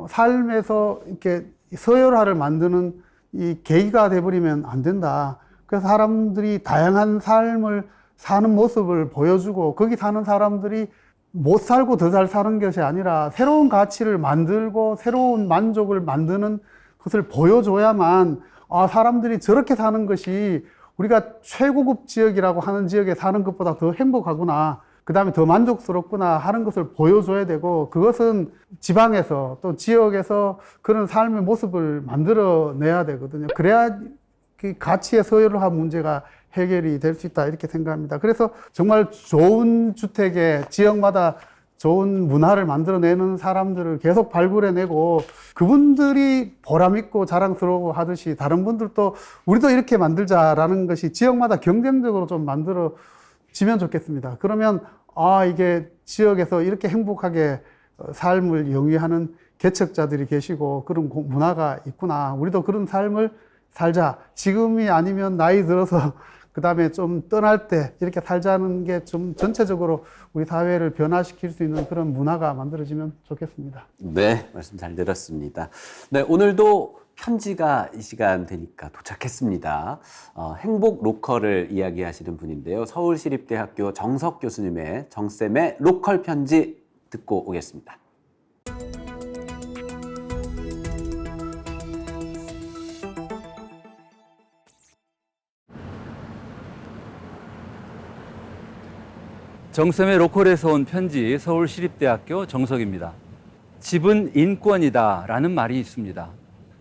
삶에서 이렇게 서열화를 만드는 이 계기가 돼버리면 안 된다. 그래서 사람들이 다양한 삶을 사는 모습을 보여주고 거기 사는 사람들이 못 살고 더 잘 사는 것이 아니라 새로운 가치를 만들고 새로운 만족을 만드는 것을 보여줘야만 사람들이 저렇게 사는 것이 우리가 최고급 지역이라고 하는 지역에 사는 것보다 더 행복하구나, 그 다음에 더 만족스럽구나 하는 것을 보여줘야 되고 그것은 지방에서 또 지역에서 그런 삶의 모습을 만들어내야 되거든요. 그래야 그 가치의 서열화 문제가 해결이 될 수 있다 이렇게 생각합니다. 그래서 정말 좋은 주택에 지역마다 좋은 문화를 만들어내는 사람들을 계속 발굴해내고 그분들이 보람있고 자랑스러워 하듯이 다른 분들도 우리도 이렇게 만들자라는 것이 지역마다 경쟁적으로 좀 만들어지면 좋겠습니다. 그러면 이게 지역에서 이렇게 행복하게 삶을 영위하는 개척자들이 계시고 그런 문화가 있구나. 우리도 그런 삶을 살자. 지금이 아니면 나이 들어서 그 다음에 좀 떠날 때 이렇게 살자는 게 좀 전체적으로 우리 사회를 변화시킬 수 있는 그런 문화가 만들어지면 좋겠습니다. 네, 말씀 잘 들었습니다. 네, 오늘도 편지가 이 시간 되니까 도착했습니다. 행복 로컬을 이야기하시는 분인데요. 서울시립대학교 정석 교수님의 정쌤의 로컬 편지 듣고 오겠습니다. 정쌤의 로컬에서 온 편지, 서울시립대학교 정석입니다. 집은 인권이다라는 말이 있습니다.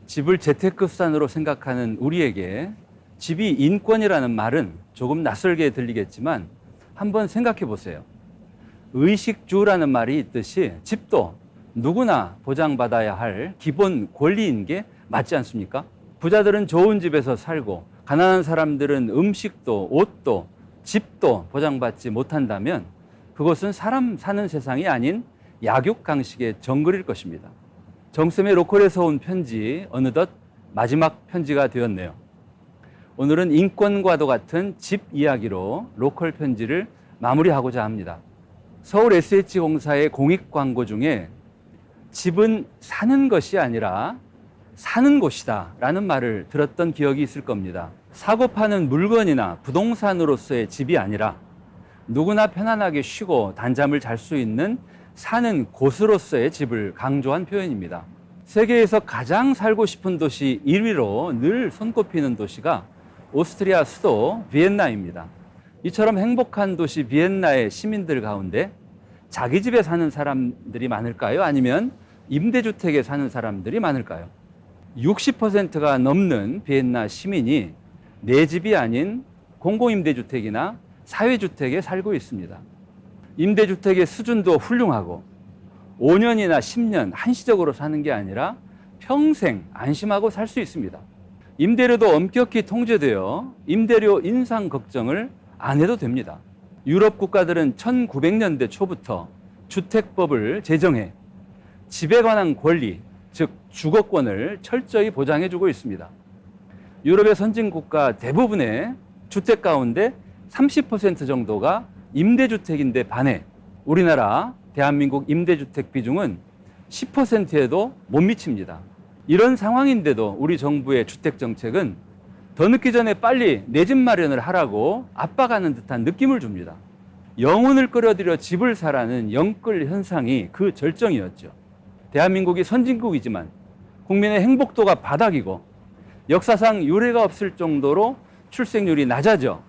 집을 재테크산으로 생각하는 우리에게 집이 인권이라는 말은 조금 낯설게 들리겠지만 한번 생각해 보세요. 의식주라는 말이 있듯이 집도 누구나 보장받아야 할 기본 권리인 게 맞지 않습니까? 부자들은 좋은 집에서 살고 가난한 사람들은 음식도 옷도 집도 보장받지 못한다면 그것은 사람 사는 세상이 아닌 약육강식의 정글일 것입니다. 정쌤의 로컬에서 온 편지 어느덧 마지막 편지가 되었네요. 오늘은 인권과도 같은 집 이야기로 로컬 편지를 마무리하고자 합니다. 서울 SH공사의 공익 광고 중에 집은 사는 것이 아니라 사는 곳이다 라는 말을 들었던 기억이 있을 겁니다. 사고 파는 물건이나 부동산으로서의 집이 아니라 누구나 편안하게 쉬고 단잠을 잘 수 있는 사는 곳으로서의 집을 강조한 표현입니다. 세계에서 가장 살고 싶은 도시 1위로 늘 손꼽히는 도시가 오스트리아 수도 비엔나입니다. 이처럼 행복한 도시 비엔나의 시민들 가운데 자기 집에 사는 사람들이 많을까요? 아니면 임대주택에 사는 사람들이 많을까요? 60%가 넘는 비엔나 시민이 내 집이 아닌 공공임대주택이나 사회주택에 살고 있습니다. 임대주택의 수준도 훌륭하고 5년이나 10년 한시적으로 사는 게 아니라 평생 안심하고 살 수 있습니다. 임대료도 엄격히 통제되어 임대료 인상 걱정을 안 해도 됩니다. 유럽 국가들은 1900년대 초부터 주택법을 제정해 집에 관한 권리, 즉 주거권을 철저히 보장해주고 있습니다. 유럽의 선진국가 대부분의 주택 가운데 30% 정도가 임대주택인데 반해 우리나라 대한민국 임대주택 비중은 10%에도 못 미칩니다. 이런 상황인데도 우리 정부의 주택정책은 더 늦기 전에 빨리 내 집 마련을 하라고 압박하는 듯한 느낌을 줍니다. 영혼을 끌어들여 집을 사라는 영끌 현상이 그 절정이었죠. 대한민국이 선진국이지만 국민의 행복도가 바닥이고 역사상 유례가 없을 정도로 출생률이 낮아져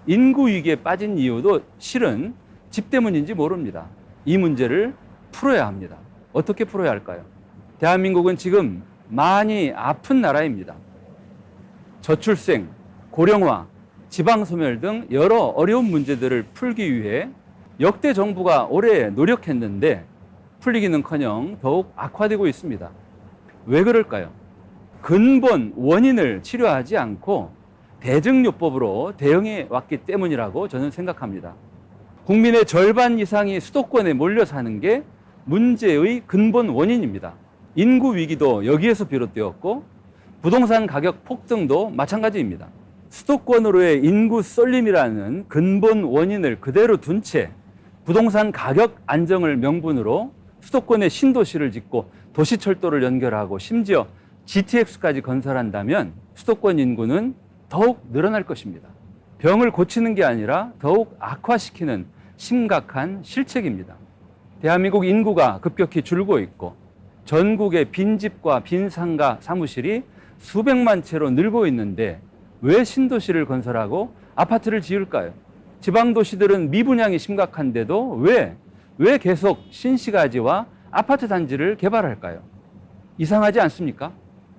인구 위기에 빠진 이유도 실은 집 때문인지 모릅니다. 이 문제를 풀어야 합니다. 어떻게 풀어야 할까요? 대한민국은 지금 많이 아픈 나라입니다. 저출생, 고령화, 지방소멸 등 여러 어려운 문제들을 풀기 위해 역대 정부가 오래 노력했는데 풀리기는커녕 더욱 악화되고 있습니다. 왜 그럴까요? 근본 원인을 치료하지 않고 대증요법으로 대응해 왔기 때문이라고 저는 생각합니다. 국민의 절반 이상이 수도권에 몰려 사는 게 문제의 근본 원인입니다. 인구 위기도 여기에서 비롯되었고 부동산 가격 폭등도 마찬가지입니다. 수도권으로의 인구 쏠림이라는 근본 원인을 그대로 둔 채 부동산 가격 안정을 명분으로 수도권에 신도시를 짓고 도시철도를 연결하고 심지어 GTX까지 건설한다면 수도권 인구는 더욱 늘어날 것입니다. 병을 고치는 게 아니라 더욱 악화시키는 심각한 실책입니다. 대한민국 인구가 급격히 줄고 있고 전국의 빈집과 빈상가 사무실이 수백만 채로 늘고 있는데 왜 신도시를 건설하고 아파트를 지을까요? 지방도시들은 미분양이 심각한데도 왜 계속 신시가지와 아파트 단지를 개발할까요? 이상하지 않습니까?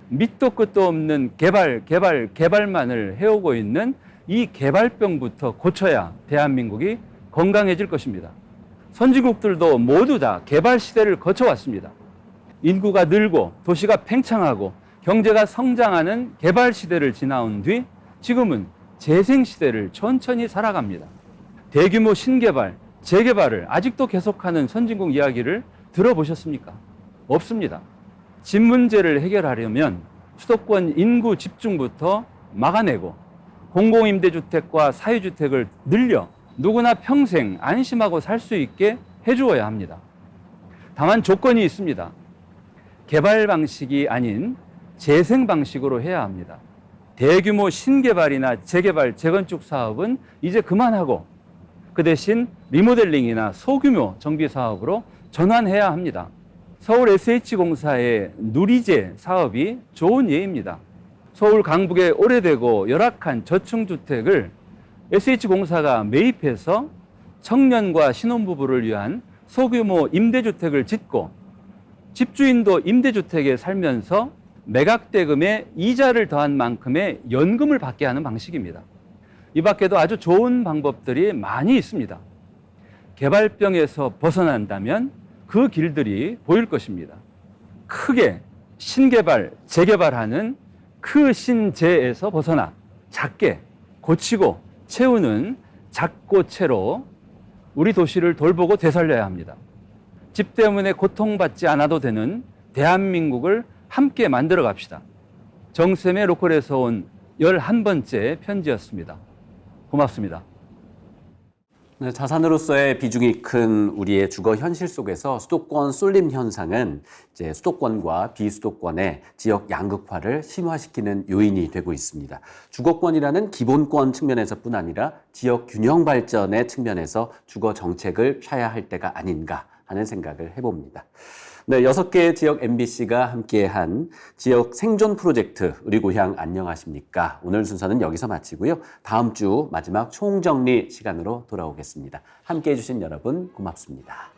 밑도 끝도 없는 개발만을 해오고 있는 이 개발병부터 고쳐야 대한민국이 건강해질 것입니다. 선진국들도 모두 다 개발 시대를 거쳐왔습니다. 인구가 늘고 도시가 팽창하고 경제가 성장하는 개발 시대를 지나온 뒤 지금은 재생 시대를 천천히 살아갑니다. 대규모 신개발, 재개발을 아직도 계속하는 선진국 이야기를 들어보셨습니까? 없습니다. 집 문제를 해결하려면 수도권 인구 집중부터 막아내고 공공임대주택과 사회주택을 늘려 누구나 평생 안심하고 살 수 있게 해주어야 합니다. 다만 조건이 있습니다. 개발 방식이 아닌 재생 방식으로 해야 합니다. 대규모 신개발이나 재개발, 재건축 사업은 이제 그만하고 그 대신 리모델링이나 소규모 정비 사업으로 전환해야 합니다. 서울 SH공사의 누리제 사업이 좋은 예입니다. 서울 강북의 오래되고 열악한 저층주택을 SH공사가 매입해서 청년과 신혼부부를 위한 소규모 임대주택을 짓고 집주인도 임대주택에 살면서 매각대금에 이자를 더한 만큼의 연금을 받게 하는 방식입니다. 이 밖에도 아주 좋은 방법들이 많이 있습니다. 개발병에서 벗어난다면 그 길들이 보일 것입니다. 크게 신개발, 재개발하는 그 신재에서 벗어나 작게 고치고 채우는 작고채로 우리 도시를 돌보고 되살려야 합니다. 집 때문에 고통받지 않아도 되는 대한민국을 함께 만들어 갑시다. 정쌤의 로컬에서 온 11번째 편지였습니다. 고맙습니다. 네, 자산으로서의 비중이 큰 우리의 주거 현실 속에서 수도권 쏠림 현상은 이제 수도권과 비수도권의 지역 양극화를 심화시키는 요인이 되고 있습니다. 주거권이라는 기본권 측면에서뿐 아니라 지역 균형 발전의 측면에서 주거 정책을 펴야 할 때가 아닌가 하는 생각을 해봅니다. 네, 6개의 지역 MBC가 함께한 지역 생존 프로젝트 우리 고향 안녕하십니까? 오늘 순서는 여기서 마치고요. 다음 주 마지막 총정리 시간으로 돌아오겠습니다. 함께해 주신 여러분 고맙습니다.